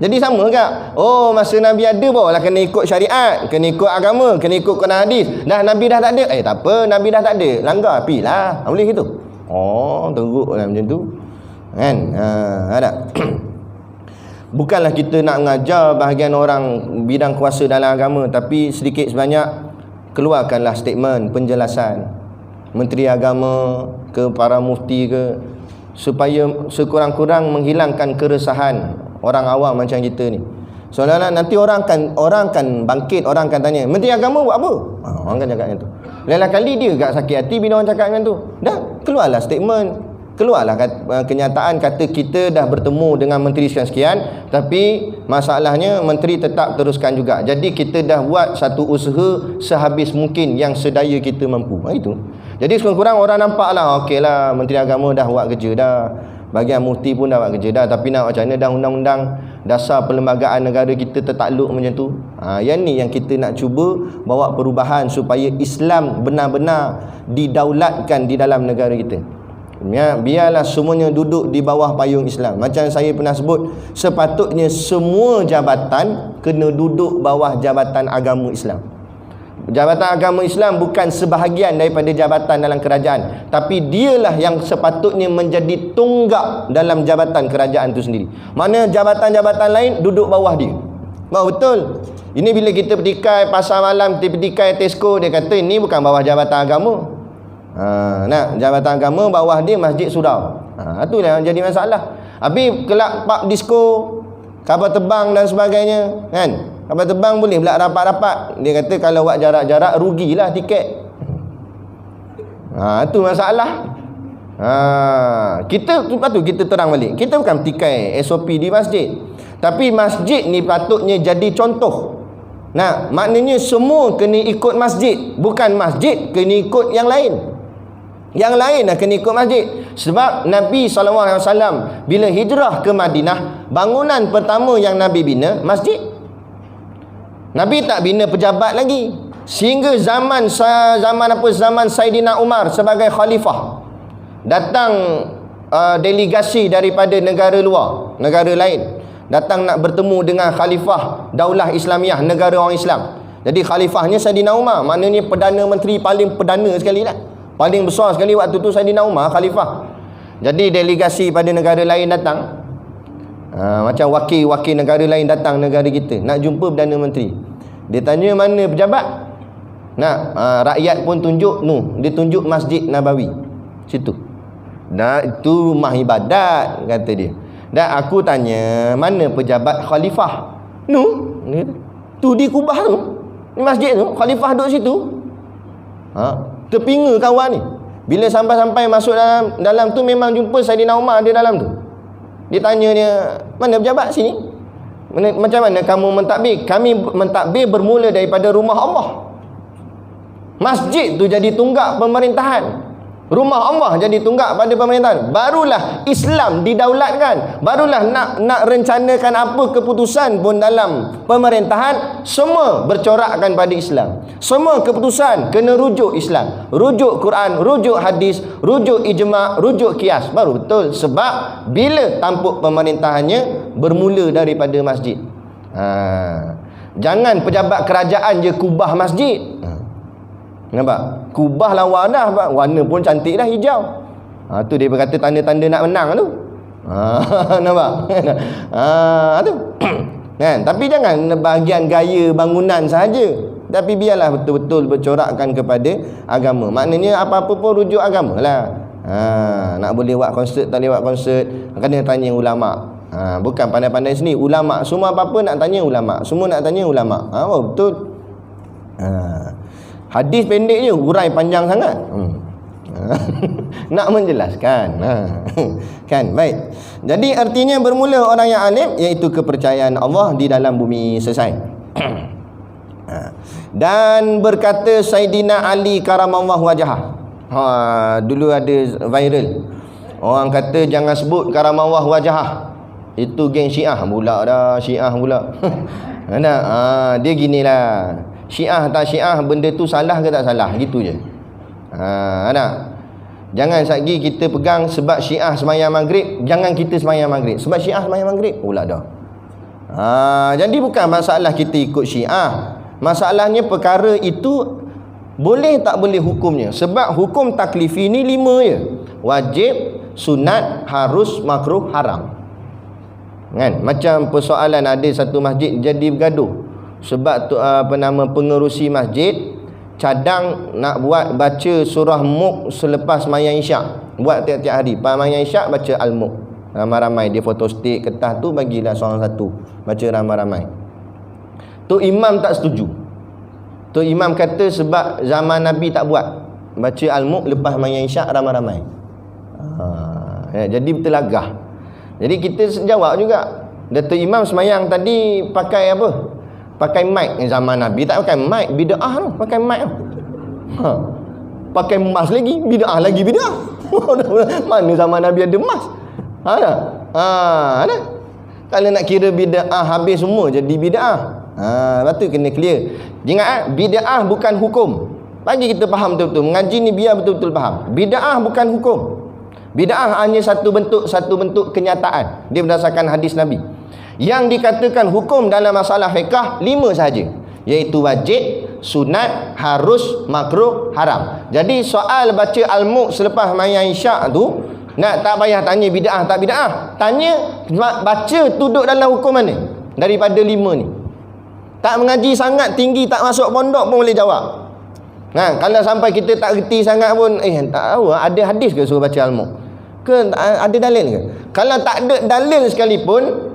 Jadi sama kak. Masa Nabi ada bawalah kena ikut syariat, kena ikut agama, kena ikut Quran hadis. Dah Nabi dah tak ada, tak apa, Nabi dah tak ada, langgar apilah. Boleh gitu. Teruklah macam tu. Kan? Ada. Bukanlah kita nak mengajar bahagian orang bidang kuasa dalam agama, tapi sedikit sebanyak keluarkanlah statement, penjelasan Menteri Agama ke para mufti ke, supaya sekurang-kurang menghilangkan keresahan orang awam macam kita ni. Seolah-olah nanti orang akan bangkit, orang akan tanya, Menteri Agama buat apa? Orang akan cakap macam tu. Lain kali dia agak sakit hati bila orang cakap macam tu. Dah, keluarlah statement, keluarlah kenyataan kata kita dah bertemu dengan menteri sekian-sekian, tapi masalahnya menteri tetap teruskan juga. Jadi kita dah buat satu usaha sehabis mungkin yang sedaya kita mampu. Itu. Jadi sekurang-kurang orang nampaklah, okeylah menteri agama dah buat kerja dah. Bahagian mufti pun dah buat kerja dah, tapi nak macam mana dah undang-undang dasar perlembagaan negara kita tertakluk macam tu. Yang ni yang kita nak cuba bawa perubahan supaya Islam benar-benar didaulatkan di dalam negara kita. Biarlah semuanya duduk di bawah payung Islam. Macam saya pernah sebut, sepatutnya semua jabatan kena duduk bawah jabatan agama Islam. Jabatan agama Islam bukan sebahagian daripada jabatan dalam kerajaan, tapi dialah yang sepatutnya menjadi tunggak dalam jabatan kerajaan itu sendiri. Mana jabatan-jabatan lain duduk bawah dia. Betul. Ini bila kita petikai pasar malam, kita petikai Tesco, dia kata ini bukan bawah jabatan agama. Nak jabatan agama bawah dia masjid surau. Itulah yang jadi masalah. Habis kelab pub disco, kapal terbang dan sebagainya, kan? Kapal terbang boleh pula rapat-rapat. Dia kata kalau buat jarak-jarak rugilah tiket. Itu masalah. Kita patut kita terang balik. Kita bukan petikai SOP di masjid, tapi masjid ni patutnya jadi contoh. Nah, maknanya semua kena ikut masjid, bukan masjid kena ikut yang lain. Yang lain dah kena ikut masjid. Sebab Nabi SAW bila hijrah ke Madinah, bangunan pertama yang Nabi bina masjid. Nabi tak bina pejabat lagi. Sehingga zaman Saidina Umar sebagai khalifah, datang delegasi daripada negara luar, negara lain, datang nak bertemu dengan khalifah Daulah Islamiah, negara orang Islam. Jadi khalifahnya Saidina Umar, maknanya Perdana Menteri paling perdana sekali lah. Paling besar sekali waktu tu Saidina Umar khalifah. Jadi delegasi pada negara lain datang, macam wakil-wakil negara lain datang negara kita nak jumpa Perdana Menteri. Dia tanya mana pejabat. Rakyat pun tunjuk, dia tunjuk Masjid Nabawi situ. Itu rumah ibadat, kata dia. Dan aku tanya, mana pejabat khalifah? Tu di Kubah tu, ni masjid tu, khalifah duduk situ. Terpinga kawan ni. Bila sampai-sampai masuk dalam tu, memang jumpa Saidina Umar di dalam tu. Dia tanya dia, mana pejabat sini? Macam mana kamu mentadbir? Kami mentadbir bermula daripada rumah Allah. Masjid tu jadi tunggak pemerintahan. Rumah Allah jadi tunggak pada pemerintahan. Barulah Islam didaulatkan. Barulah nak rencanakan apa keputusan pun dalam pemerintahan, semua bercorakkan pada Islam. Semua keputusan kena rujuk Islam, rujuk Quran, rujuk hadis, rujuk ijma', rujuk qiyas. Baru betul. Sebab bila tampuk pemerintahannya bermula daripada masjid. Jangan pejabat kerajaan je kubah masjid. Nampak? Kubah lawa dah, warna pun cantik dah, hijau. Tu dia berkata tanda-tanda nak menang tu. Nampak? Tu. Kan? Tapi jangan bahagian gaya bangunan sahaja, tapi biarlah betul-betul bercorakkan kepada agama. Maknanya apa-apa pun rujuk agama lah. Nak boleh buat konsert, tak boleh buat konsert, kena tanya ulama'. Bukan pandai-pandai sini. Ulama' semua apa-apa nak tanya ulama'. Semua nak tanya ulama'. Betul. Hadis pendek je, hurai panjang sangat. Nak menjelaskan. Kan, baik. Jadi artinya bermula orang yang alim, iaitu kepercayaan Allah di dalam bumi. Selesai. Dan berkata Saidina Ali karamallahu wajhah. Dulu ada viral. Orang kata jangan sebut karamallahu wajhah. Itu geng Syiah pula dah. Syiah pula. Dia ginilah. Syiah tak Syiah, benda tu salah ke tak salah, gitu je. Jangan lagi kita pegang sebab Syiah sembahyang maghrib, jangan kita sembahyang maghrib. Sebab Syiah sembahyang maghrib pula dah. Jadi bukan masalah kita ikut Syiah. Masalahnya perkara itu boleh tak boleh hukumnya. Sebab hukum taklifi ni 5 je. Wajib, sunat, harus, makruh, haram. Kan? Macam persoalan ada satu masjid jadi bergaduh. Sebab tu pengerusi masjid cadang nak buat baca surah Mulk selepas sembahyang Isyak. Buat tiap-tiap hari. Lepas sembahyang Isyak baca Al-Mulk. Ramai-ramai dia foto stick kertas tu bagilah seorang satu. Baca ramai-ramai. Tok Imam tak setuju. Tok Imam kata sebab zaman Nabi tak buat baca Al-Mulk lepas mayang Isyak ramai-ramai. Jadi bertelagah. Jadi kita jawab juga. Datuk Imam semayang tadi pakai apa? Pakai mic. Zaman Nabi tak pakai mic, bid'ah tu, pakai mic tu. Pakai emas lagi, bid'ah lagi bid'ah. Mana zaman Nabi ada emas? Ada. Kalau nak kira bid'ah habis semua jadi bid'ah. Lepas tu kena clear. Ingat bid'ah bukan hukum. Bagi kita faham betul-betul. Mengaji ni biar betul-betul faham. Bid'ah bukan hukum. Bid'ah hanya satu bentuk kenyataan. Dia berdasarkan hadis Nabi. Yang dikatakan hukum dalam masalah fiqh 5 sahaja, iaitu wajib, sunat, harus, makruh, haram. Jadi soal baca Al-Mulk selepas mayang Isyak tu, nak tak payah tanya bid'ah tak bid'ah. Tanya baca tu duduk dalam hukum mana daripada 5 ni. Tak mengaji sangat tinggi, tak masuk pondok pun boleh jawab. Kalau sampai kita tak reti sangat pun, tak tahu ada hadis ke suruh baca Al-Mulk? Ke ada dalil ke? Kalau tak ada dalil sekalipun,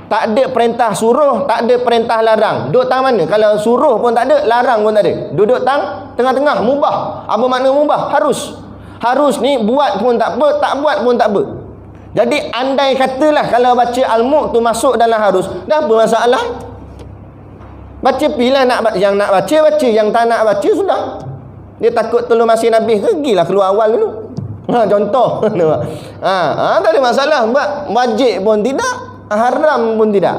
tak ada perintah suruh, tak ada perintah larang. Duduk tang mana? Kalau suruh pun tak ada, larang pun tak ada. Duduk tang tengah-tengah, mubah. Apa makna mubah? Harus. Harus ni buat pun tak apa, tak buat pun tak apa. Jadi andai katalah kalau baca Al-Mulk tu masuk dalam harus, dah apa masalah? Baca pilah, yang nak baca, yang tak nak baca sudah. Dia takut telur masin habis, pergilah keluar awal dulu. Contoh. Tak ada masalah. Wajib pun tidak, haram pun tidak.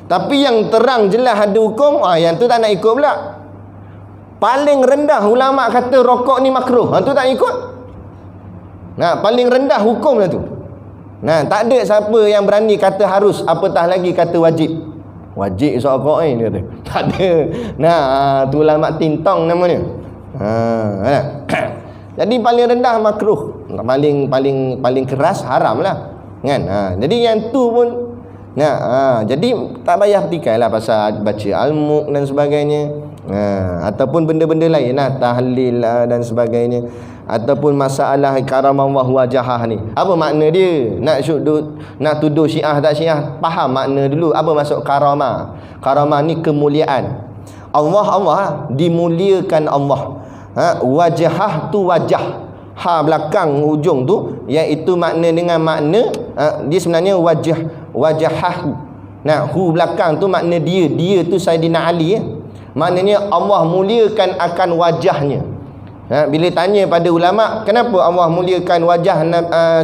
Tapi yang terang jelas ada hukum, yang tu tak nak ikut pula. Paling rendah ulama kata rokok ni makruh, tu tak ikut. Paling rendah hukum lah tu. Tak ada siapa yang berani kata harus, apatah lagi kata wajib. Wajib esok rokok ni, dia kata. Tak ada. Tu ulama tintong namanya. Jadi paling rendah makruh, paling keras haram lah, kan? Jadi yang tu pun jadi tak payah petikailah pasal baca Al-Mulk dan sebagainya, ataupun benda-benda lain lah, tahlil lah dan sebagainya, ataupun masalah karamah wajahah ni. Apa makna dia? Nak tuduh Syiah tak Syiah, faham makna dulu. Apa maksud karamah? Karamah ni kemuliaan. Allah dimuliakan Allah. Wajahah tu wajah, belakang hujung tu, iaitu makna dengan makna dia sebenarnya wajahah. Hu belakang tu makna dia tu Saidina Ali. Maknanya Allah muliakan akan wajahnya. Bila tanya pada ulama, kenapa Allah muliakan wajah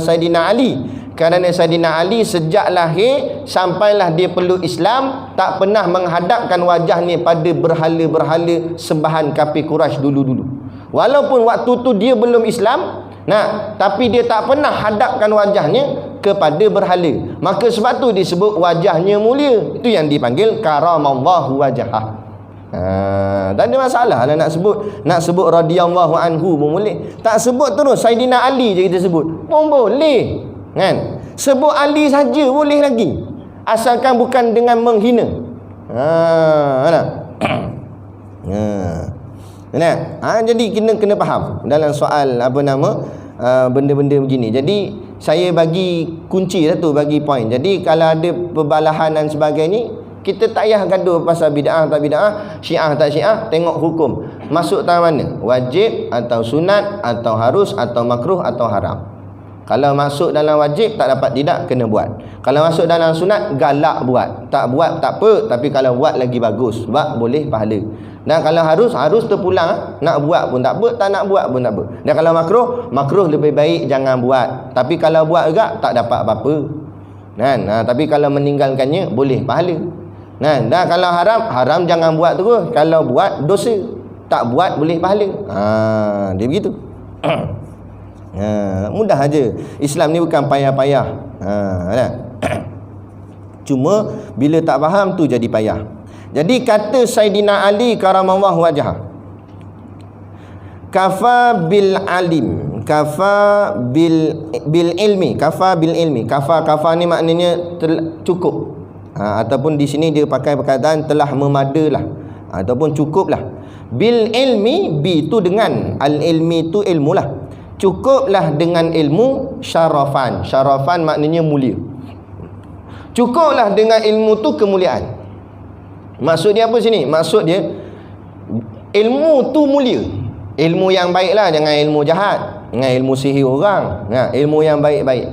Saidina Ali? Kerana Saidina Ali sejak lahir sampailah dia peluk Islam, tak pernah menghadapkan wajahnya pada berhala-berhala sembahan kafir Quraisy dulu-dulu. Walaupun waktu tu dia belum Islam, tapi dia tak pernah hadapkan wajahnya kepada berhala. Maka sebab tu disebut wajahnya mulia. Itu yang dipanggil karamallahu wajhah. Tak ada masalah lah nak sebut radhiyallahu anhu pun boleh. Tak sebut terus Saidina Ali je kita sebut pun boleh, kan? Sebut Ali saja boleh lagi, asalkan bukan dengan menghina. Jadi kena faham dalam soal benda-benda begini. Jadi saya bagi kunci lah tu, bagi poin. Jadi kalau ada perbalahan dan sebagainya, kita tak payah gaduh pasal bid'ah tak bid'ah, Syiah tak Syiah. Tengok hukum masuk tangan mana, wajib atau sunat atau harus atau makruh atau haram. Kalau masuk dalam wajib tak dapat tidak, kena buat. Kalau masuk dalam sunat, galak buat. Tak buat tak apa, tapi kalau buat lagi bagus, sebab boleh pahala. Dan kalau harus terpulang, nak buat pun tak apa, tak nak buat pun tak apa. Dan kalau makruh lebih baik jangan buat. Tapi kalau buat juga tak dapat apa-apa, kan? Tapi kalau meninggalkannya boleh pahala. Dan kalau haram jangan buat terus. Kalau buat dosa, tak buat boleh pahala. Dia begitu. Mudah aja. Islam ni bukan payah-payah. Cuma bila tak faham tu jadi payah. Jadi kata Saidina Ali karamallahu wajhah, kafa bil alim, kafa bil ilmi, kafa bil ilmi. Kafa ni maknanya cukup. Ataupun di sini dia pakai perkataan telah memadalah, ataupun cukuplah. Bil ilmi, bi tu dengan, al ilmi tu ilmu lah. Cukuplah dengan ilmu, syarafan. Syarafan maknanya mulia. Cukuplah dengan ilmu tu kemuliaan. Maksud dia apa sini? Maksud dia ilmu tu mulia. Ilmu yang baiklah, jangan ilmu jahat, dengan ilmu sihir orang. Ilmu yang baik-baik.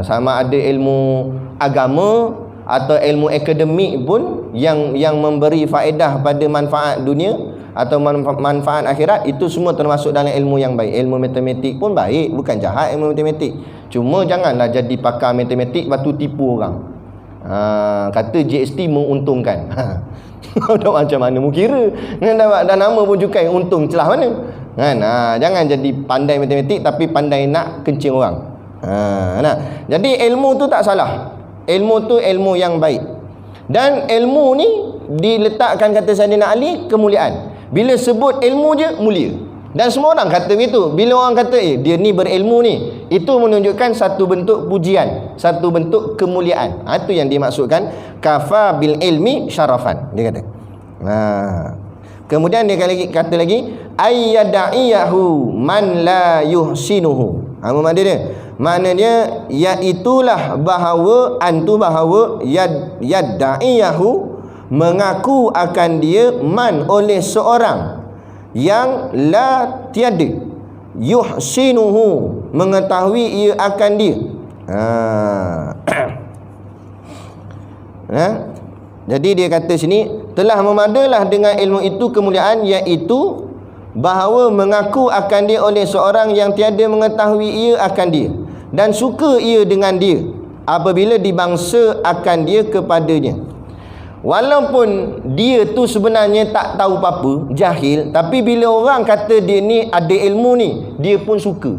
Sama ada ilmu agama atau ilmu akademik pun yang memberi faedah pada manfaat dunia atau manfaat akhirat, itu semua termasuk dalam ilmu yang baik. Ilmu matematik pun baik, bukan jahat ilmu matematik. Cuma janganlah jadi pakar matematik lepas tu tipu orang. Kata GST menguntungkan. Dah macam mana mu kira? Dah nama pun cukai, untung celah mana? Kan? Jangan jadi pandai matematik tapi pandai nak kencing orang. Jadi ilmu tu tak salah. Ilmu tu ilmu yang baik. Dan ilmu ni diletakkan, kata Sayyidina Ali, kemuliaan. Bila sebut ilmu je mulia. Dan semua orang kata begitu. Bila orang kata dia ni berilmu ni, itu menunjukkan satu bentuk pujian, satu bentuk kemuliaan. Itu yang dimaksudkan kafa bil ilmi syarafan, dia kata. Kemudian dia kata lagi ayyada'iyahu man la yuhsinuhu. Apa makna dia? Maknanya iaitulah bahawa yadda'iyahu, mengaku akan dia, man, oleh seorang yang la tiada, yuhsinuhu, mengetahui ia akan dia. Jadi dia kata sini, telah memadalah dengan ilmu itu kemuliaan, iaitu bahawa mengaku akan dia oleh seorang yang tiada mengetahui ia akan dia, dan suka ia dengan dia apabila dibangsa akan dia kepadanya. Walaupun dia tu sebenarnya tak tahu apa-apa, jahil, tapi bila orang kata dia ni ada ilmu ni, dia pun suka.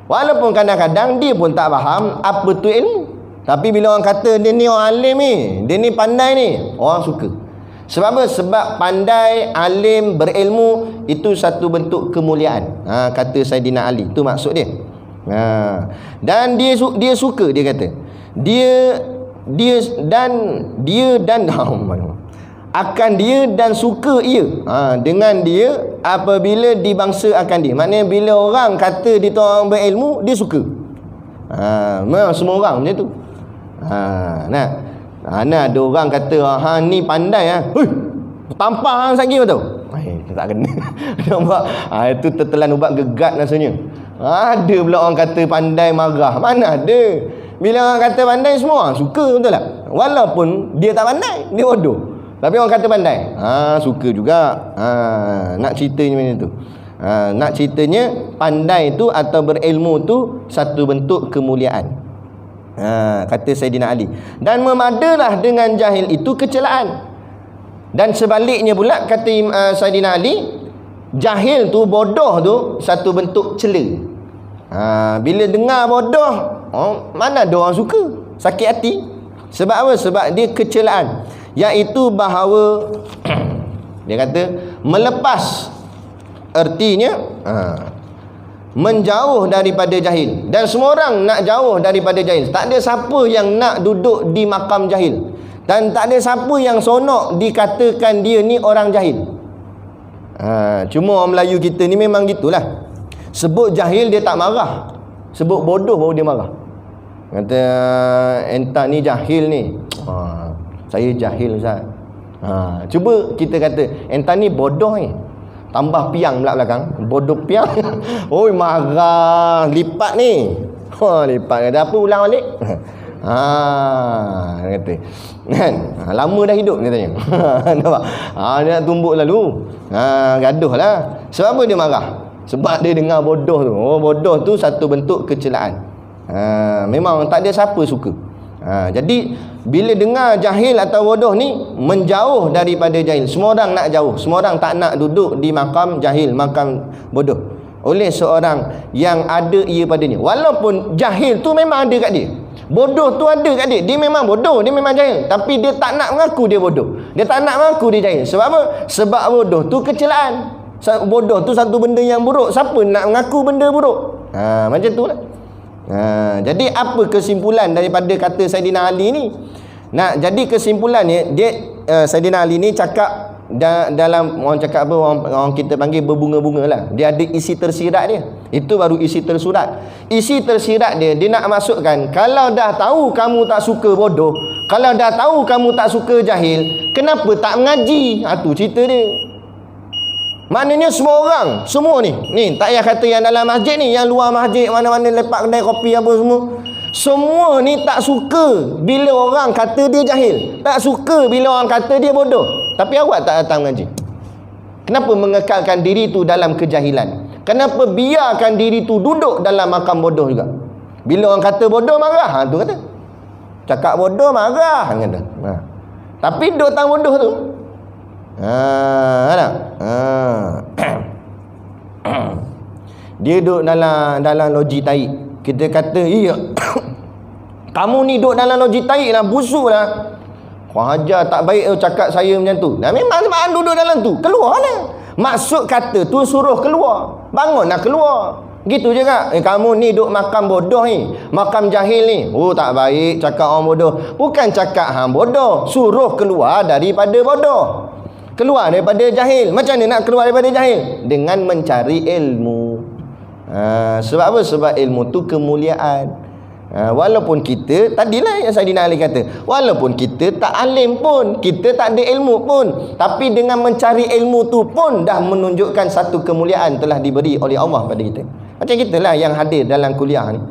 Walaupun kadang-kadang dia pun tak faham apa tu ilmu, tapi bila orang kata dia ni orang alim ni, dia ni pandai ni, orang suka. Sebab apa? Sebab pandai, alim, berilmu itu satu bentuk kemuliaan. Kata Sayyidina Ali, itu maksud dia. Dan dia suka, dia kata. Dia akan dia dan suka ia dengan dia apabila dibangsa akan dia. Maknanya bila orang kata dia tu orang berilmu, dia suka. Memang semua orang macam tu. Ada orang kata ni pandai tampar lagi betul. Tak kena. Nampak? Itu tertelan ubat gegat rasanya. Ada pula orang kata pandai marah. Mana ada? Bila orang kata pandai, semua orang suka, betul tak? Walaupun dia tak pandai, dia bodoh, tapi orang kata pandai, suka juga. Nak ceritanya macam tu. Nak ceritanya pandai tu atau berilmu tu satu bentuk kemuliaan. Kata Sayyidina Ali. Dan memadalah dengan jahil itu kecelaan. Dan sebaliknya pula, kata Sayyidina Ali, jahil tu, bodoh tu satu bentuk cela. Bila dengar bodoh, mana ada orang suka, sakit hati. Sebab apa? Sebab dia kecelaan, iaitu bahawa dia kata melepas, artinya menjauh daripada jahil. Dan semua orang nak jauh daripada jahil. Tak ada siapa yang nak duduk di makam jahil, dan tak ada siapa yang sonok dikatakan dia ni orang jahil. Cuma orang Melayu kita ni memang gitulah. Sebut jahil dia tak marah, sebut bodoh baru dia marah. Kata entah ni jahil ni. Saya jahil Ustaz. Cuba kita kata entah ni bodoh ni, tambah piang pula belakang, bodoh piang. Oi, marah, lipat ni. Lipat kata apa, ulang balik. Dia kata kan, lama dah hidup dia tanya. Nampak? Dia nak tumbuk lalu. Gaduh lah. Sebab apa dia marah? Sebab dia dengar bodoh tu. Bodoh tu satu bentuk kecelaan. Memang tak ada siapa suka. Jadi bila dengar jahil atau bodoh ni, menjauh daripada jahil. Semua orang nak jauh, semua orang tak nak duduk di makam jahil, makam bodoh, oleh seorang yang ada ia padanya. Walaupun jahil tu memang ada kat dia, bodoh tu ada kat dia, dia memang bodoh, dia memang jahil, tapi dia tak nak mengaku dia bodoh, dia tak nak mengaku dia jahil. Sebab apa? Sebab bodoh tu kecelaan. Bodoh tu satu benda yang buruk. Siapa nak mengaku benda buruk? Macam tu lah. Jadi apa kesimpulan daripada kata Sayyidina Ali ni? Jadi kesimpulannya, dia Sayyidina Ali ni cakap dalam orang cakap apa, orang kita panggil berbunga-bunga lah. Dia ada isi tersirat dia. Itu baru isi tersurat. Isi tersirat dia nak masukkan, kalau dah tahu kamu tak suka bodoh, kalau dah tahu kamu tak suka jahil, kenapa tak mengaji? Tu cerita dia. Maknanya semua orang, semua ni tak payah kata yang dalam masjid ni, yang luar masjid, mana-mana lepak kedai kopi apa semua ni tak suka bila orang kata dia jahil, tak suka bila orang kata dia bodoh. Tapi awak tak datang mengaji. Kenapa mengekalkan diri tu dalam kejahilan? Kenapa biarkan diri tu duduk dalam makam bodoh juga? Bila orang kata bodoh marah, tu kata. Cakap bodoh marah kata. Tapi duduk tang bodoh tu. Dia duduk dalam loji taik. Kita kata, iya. Kamu ni duduk dalam loji taik lah, busuk lah. Wah, ajar tak baik cakap saya macam tu. Nah, memang sebab duduk dalam tu, keluar lah. Maksud kata tu suruh keluar. Bangun nak keluar. Gitu je kak. Kamu ni duduk makam bodoh ni, makam jahil ni. Oh, tak baik cakap orang bodoh. Bukan cakap hang bodoh, suruh keluar daripada bodoh, keluar daripada jahil. Macam mana nak keluar daripada jahil? Dengan mencari ilmu. Sebab apa? Sebab ilmu tu kemuliaan. Walaupun kita, tadilah yang Saidina Ali kata, walaupun kita tak alim pun, kita tak ada ilmu pun, tapi dengan mencari ilmu tu pun dah menunjukkan satu kemuliaan telah diberi oleh Allah pada kita. Macam kita lah yang hadir dalam kuliah ni,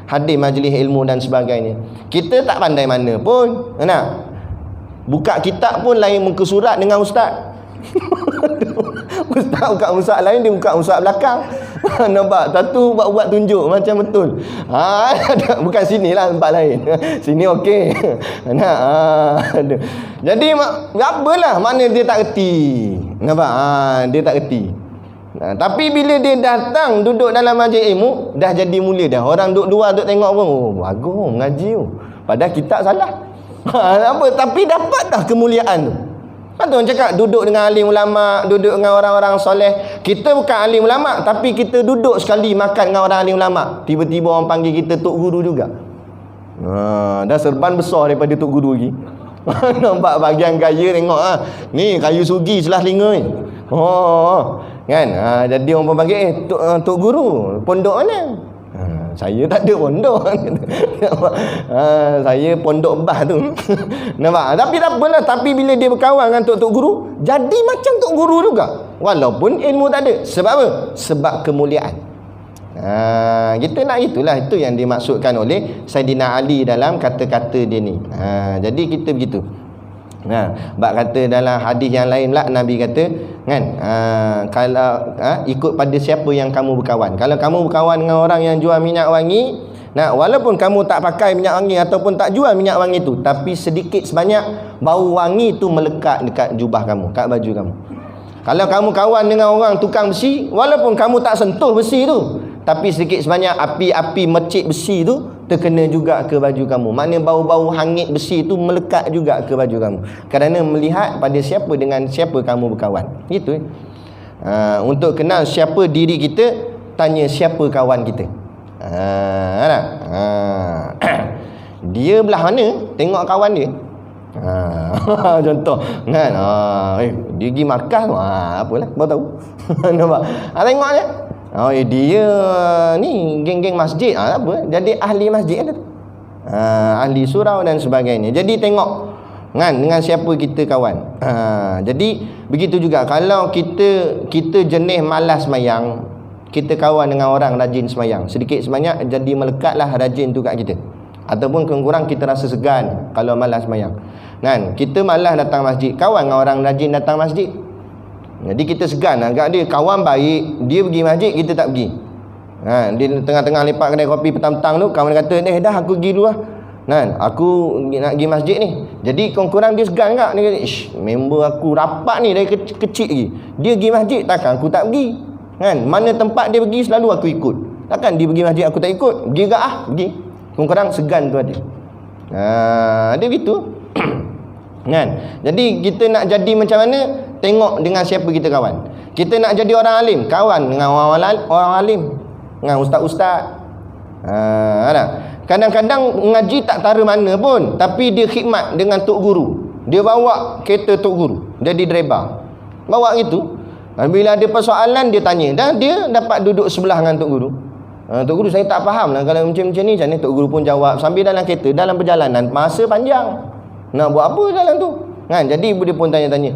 hadir majlis ilmu dan sebagainya. Kita tak pandai mana pun, buka kitab pun lain muka surat dengan ustaz. Ustaz buka ustaz lain, dia buka ustaz belakang. Nampak? Satu buat tunjuk macam betul. Bukan sini lah, tempat lain. Sini okey. Jadi apalah, mana dia tak reti. Nampak? Dia tak reti. Tapi bila dia datang duduk dalam majlis ilmu, dah jadi mulia dah. Orang duduk luar duduk tengok pun, oh bagus mengaji tu. Padahal kitab salah. Apa? Tapi dapat dah kemuliaan tu. Kan orang cakap duduk dengan alim ulama, duduk dengan orang-orang soleh. Kita bukan alim ulama, tapi kita duduk sekali makan dengan orang alim ulama. Tiba-tiba orang panggil kita Tok Guru juga. Dah serban besar daripada Tok Guru lagi. Nampak bahagian gaya tengok ni kayu sugi selah telinga ni. Kan? Jadi orang pun panggil Tok Guru, pondok mana? Saya tak ada pondok. Saya pondok bah tu. Nampak? Tapi tak apalah. Tapi bila dia berkawan dengan Tok Guru, jadi macam Tok Guru juga, walaupun ilmu tak ada. Sebab apa? Sebab kemuliaan. Kita nak itulah. Itu yang dimaksudkan oleh Saidina Ali dalam kata-kata dia ni. Jadi kita begitu. Bab kata dalam hadis yang lain pula, Nabi kata kan, kalau ikut pada siapa yang kamu berkawan. Kalau kamu berkawan dengan orang yang jual minyak wangi, walaupun kamu tak pakai minyak wangi ataupun tak jual minyak wangi tu, tapi sedikit sebanyak bau wangi tu melekat dekat jubah kamu, kat baju kamu. Kalau kamu kawan dengan orang tukang besi, walaupun kamu tak sentuh besi tu, tapi sedikit sebanyak api-api mercik besi tu terkena juga ke baju kamu. Maknanya bau-bau hangit besi tu melekat juga ke baju kamu. Kerana melihat pada siapa, dengan siapa kamu berkawan. Gitu. Untuk kenal siapa diri kita, tanya siapa kawan kita. Dia belah mana, tengok kawan dia. Contoh kan, dia pergi markah tu, apalah, baru tahu. Nampak? Tengok je. Dia ni geng-geng masjid, apa? Jadi ahli masjid ada tu. Ahli surau dan sebagainya. Jadi tengok kan dengan siapa kita kawan. Jadi begitu juga kalau kita jenis malas semayang, kita kawan dengan orang rajin semayang, sedikit sebanyak jadi melekatlah rajin tu kat kita. Ataupun kurang kita rasa segan kalau malas semayang. Kan? Kita malas datang masjid, kawan dengan orang rajin datang masjid. Jadi kita segan agak dia, kawan baik, dia pergi masjid, kita tak pergi. Dia tengah-tengah lepak kedai kopi petang-petang tu, kawan kata, dah aku pergi dulu lah. Aku nak pergi masjid ni. Jadi kurang dia segan tak? Dia kata, member aku rapat ni dari kecil lagi. Dia pergi masjid, takkan aku tak pergi. Kan? Mana tempat dia pergi selalu aku ikut. Takkan dia pergi masjid aku tak ikut. Pergi ke pergi. Kurang segan tu ada. Dia begitu. Kan? Jadi kita nak jadi macam mana? Tengok dengan siapa kita kawan. Kita nak jadi orang alim, kawan dengan orang alim, dengan ustaz-ustaz. Kadang-kadang ngaji tak tara mana pun, tapi dia khidmat dengan Tok Guru. Dia bawa kereta Tok Guru, jadi driver. bawa gitu. Bila ada persoalan dia tanya, dan dia dapat duduk sebelah dengan Tok Guru. Tok Guru saya tak faham lah kalau macam ni, macam ni. Tok Guru pun jawab sambil dalam kereta, dalam perjalanan, masa panjang. Nak buat apa dalam tu? Kan? Jadi dia pun tanya-tanya.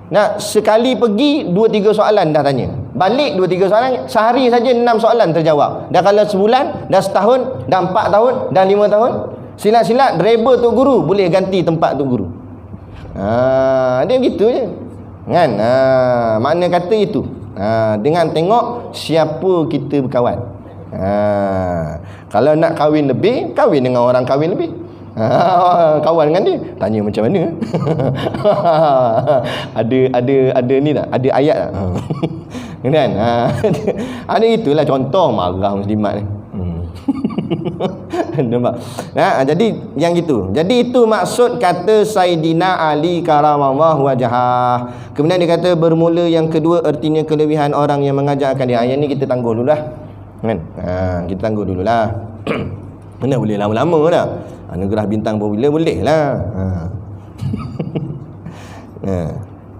Nak sekali pergi 2-3 soalan dah tanya. Balik 2-3 soalan, sehari saja 6 soalan terjawab. Dah kalau sebulan, dah setahun, dah 4 tahun, dah 5 tahun. Silat-silat driver Tok Guru boleh ganti tempat Tok Guru. Dia begitu je. Kan? Makna kata itu. Dengan tengok siapa kita berkawan. Kalau nak kahwin lebih, kahwin dengan orang kahwin lebih. Kawan dengan dia, tanya macam mana. ada ni tak? Ada ayat tak? Kan? Ada itulah contoh marah muslimat ni. Nampak? Jadi yang gitu. Jadi itu maksud kata Sayyidina Ali karamallahu wajhah. Kemudian dia kata bermula yang kedua artinya kelebihan orang yang mengajarkan dia. Yang ni kita tangguh dululah. Kan? Kita tangguh dululah. Mana boleh lama-lama dah. Anugerah bintang pun boleh lah.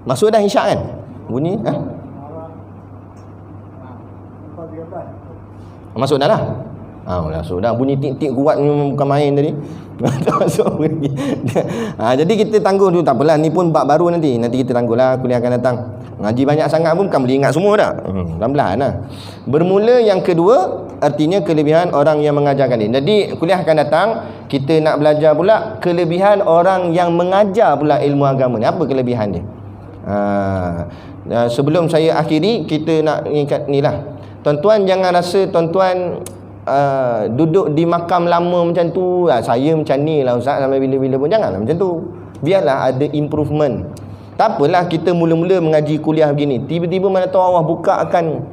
Masuk dah isyak kan? Bunyi masuk dah lah. Masuk dah. Bunyi tik-tik kuat bukan main tadi. Masuk lagi. Jadi kita tangguh dulu, tak apalah. Ni pun bab baru nanti kita tangguhlah kuliah akan datang. Ngaji banyak sangat pun bukan boleh ingat semua dah. Pelan-pelan lah. Bermula yang kedua artinya kelebihan orang yang mengajarkan dia. Jadi kuliah akan datang kita nak belajar pula kelebihan orang yang mengajar pula ilmu agama ni. Apa kelebihan dia? Sebelum saya akhiri, kita nak ingat ni lah. Tuan-tuan jangan rasa tuan-tuan duduk di makam lama macam tu, saya macam ni lah Ustaz sampai bila-bila pun. Janganlah macam tu. Biarlah ada improvement. Tak apalah kita mula-mula mengaji kuliah begini, tiba-tiba mana tahu Allah bukakan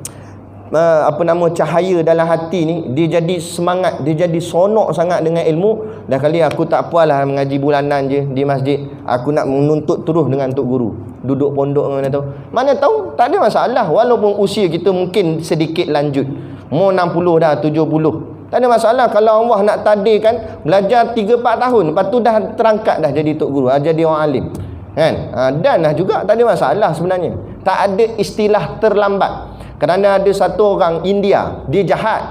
cahaya dalam hati ni, dia jadi semangat, dia jadi sonok sangat dengan ilmu. Dah kali aku tak puaslah mengaji bulanan je di masjid, aku nak menuntut terus dengan Tok Guru, duduk pondok mana tahu tak ada masalah. Walaupun usia kita mungkin sedikit lanjut, mau 60 dah, 70, tak ada masalah. Kalau Allah nak takdirkan belajar 3-4 tahun, lepas tu dah terangkat dah jadi Tok Guru, jadi orang alim kan. Dan dah juga tak ada masalah sebenarnya. Tak ada istilah terlambat. Kerana ada satu orang India, dia jahat.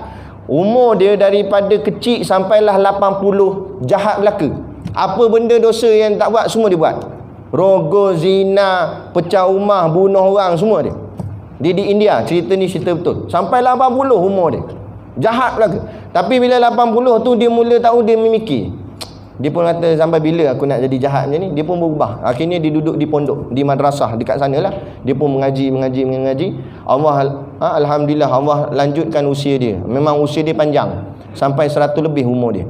Umur dia daripada kecil sampailah 80, jahat belaka. Apa benda dosa yang tak buat, semua dia buat. Rogol, zina, pecah rumah, bunuh orang, semua dia. Dia di India, cerita ni cerita betul. Sampai 80 umur dia, jahat belaka. Tapi bila 80 tu dia mula tahu, dia memikir. Dia pun kata sampai bila aku nak jadi jahat macam ni. Dia pun berubah. Akhirnya dia duduk di pondok, di madrasah dekat sana lah. Dia pun mengaji. Allah, alhamdulillah Allah lanjutkan usia dia. Memang usia dia panjang, sampai 100 lebih umur dia.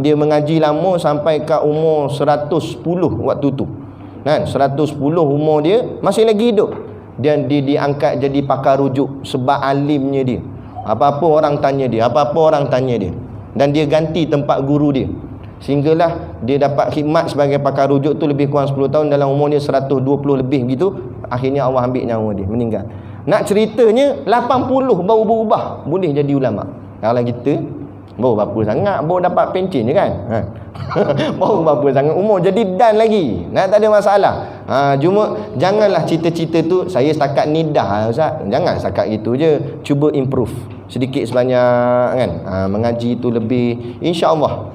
Dia mengaji lama sampai ke umur 110 waktu tu kan. 110 umur dia, masih lagi hidup. Dan dia diangkat jadi pakar rujuk sebab alimnya dia. Apa-apa orang tanya dia, dan dia ganti tempat guru dia, sehinggalah dia dapat khidmat sebagai pakar rujuk tu lebih kurang 10 tahun. Dalam umur dia 120 lebih begitu, akhirnya Allah ambil nyawa dia, meninggal. Nak ceritanya 80 baru berubah boleh jadi ulama. Kalau kita baru berapa sangat, baru dapat pencen je kan. Baru berapa sangat umur, jadi dan lagi. Tak ada masalah. Cuma janganlah cita-cita tu saya setakat ni dah Ustaz. Jangan setakat gitu je. Cuba improve sedikit sebanyak kan. Mengaji tu lebih, insya-Allah.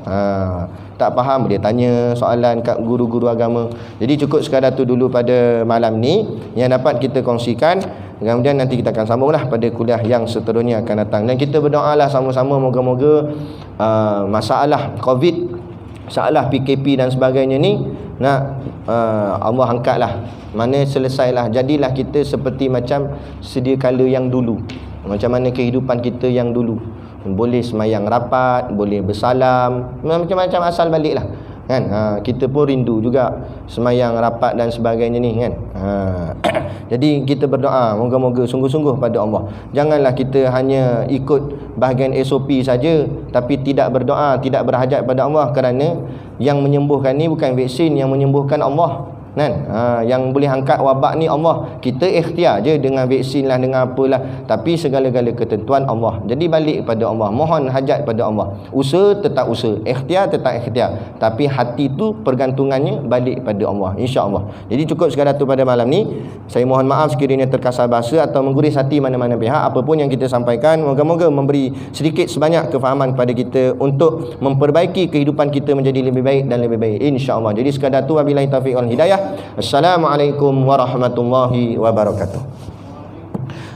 Tak faham boleh tanya soalan kat guru-guru agama. Jadi cukup sekadar tu dulu pada malam ni yang dapat kita kongsikan. Kemudian nanti kita akan sambunglah pada kuliah yang seterusnya akan datang. Dan kita berdoalah sama-sama moga-moga masalah Covid, masalah PKP dan sebagainya ni Allah angkatlah. Mana selesailah, jadilah kita seperti macam sedia kala yang dulu. Macam mana kehidupan kita yang dulu, boleh semayang rapat, boleh bersalam, macam-macam asal baliklah kan. Kita pun rindu juga semayang rapat dan sebagainya ni kan. Jadi kita berdoa moga-moga sungguh-sungguh pada Allah. Janganlah kita hanya ikut bahagian SOP saja tapi tidak berdoa, tidak berhajat pada Allah. Kerana yang menyembuhkan ni bukan vaksin, yang menyembuhkan Allah. Kan? Yang boleh angkat wabak ni Allah. Kita ikhtiar je dengan vaksin lah, dengan apalah. Tapi segala-gala ketentuan Allah. Jadi balik kepada Allah. Mohon hajat kepada Allah. Usaha tetap usaha. Ikhtiar tetap ikhtiar. Tapi hati tu pergantungannya balik kepada Allah. InsyaAllah. Jadi cukup sekadar tu pada malam ni. Saya mohon maaf sekiranya terkasar bahasa atau mengguris hati mana-mana pihak. Apapun yang kita sampaikan, moga-moga memberi sedikit sebanyak kefahaman kepada kita untuk memperbaiki kehidupan kita menjadi lebih baik dan lebih baik. InsyaAllah. Jadi sekadar tu, wabillahi taufiq wal hidayah. Assalamualaikum warahmatullahi wabarakatuh.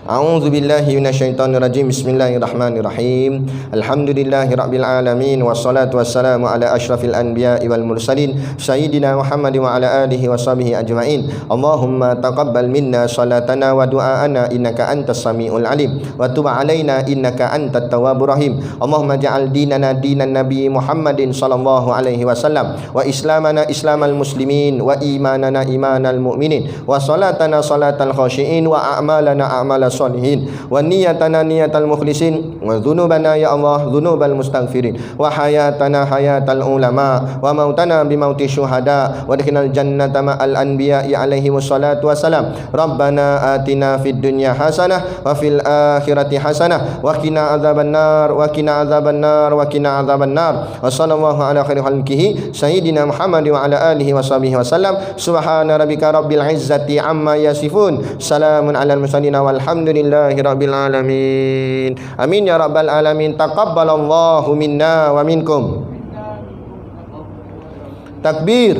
A'udzu billahi minasyaitonir rajim. Bismillahirrahmanirrahim. Alhamdulillahirabbil alamin wassalatu wassalamu ala asyrafil anbiya'i wal mursalin sayyidina Muhammad wa ala alihi washabihi ajmain. Allahumma taqabbal minna salatana wa du'aana innaka antas samiul alim wa tub alaina innaka antat tawwabur rahim. Allahumma ja'al dinana dinan nabi Muhammadin sallallahu alaihi wasallam wa islamana islamal muslimin wa imanana imanal mu'minin wa salatana salatal khashiin wa a'malana a'malas salihin wa niyatana niyatal mukhlisin wa dhunubana ya Allah dhunubal mustaghfirin wa hayatana hayatal ulama wa mautana bi mauti syuhada wa adkhilnal jannata ma'al anbiya alaihi wassalatu wassalam. Rabbana atina fid dunya hasanah wa fil akhirati hasanah wa qina adzabannar wa qina adzabannar wa qina adzabannar. Wa sallallahu ala khairi khalqihi sayyidina Muhammad wa ala alihi washabihi wasallam. Subhana rabbika rabbil izzati amma yasifun. Salamun alal mursalin walhamdulillahi rabbil alamin. Amin ya rabbal alamin. Taqabbalallahu minna wa minkum. Takbir.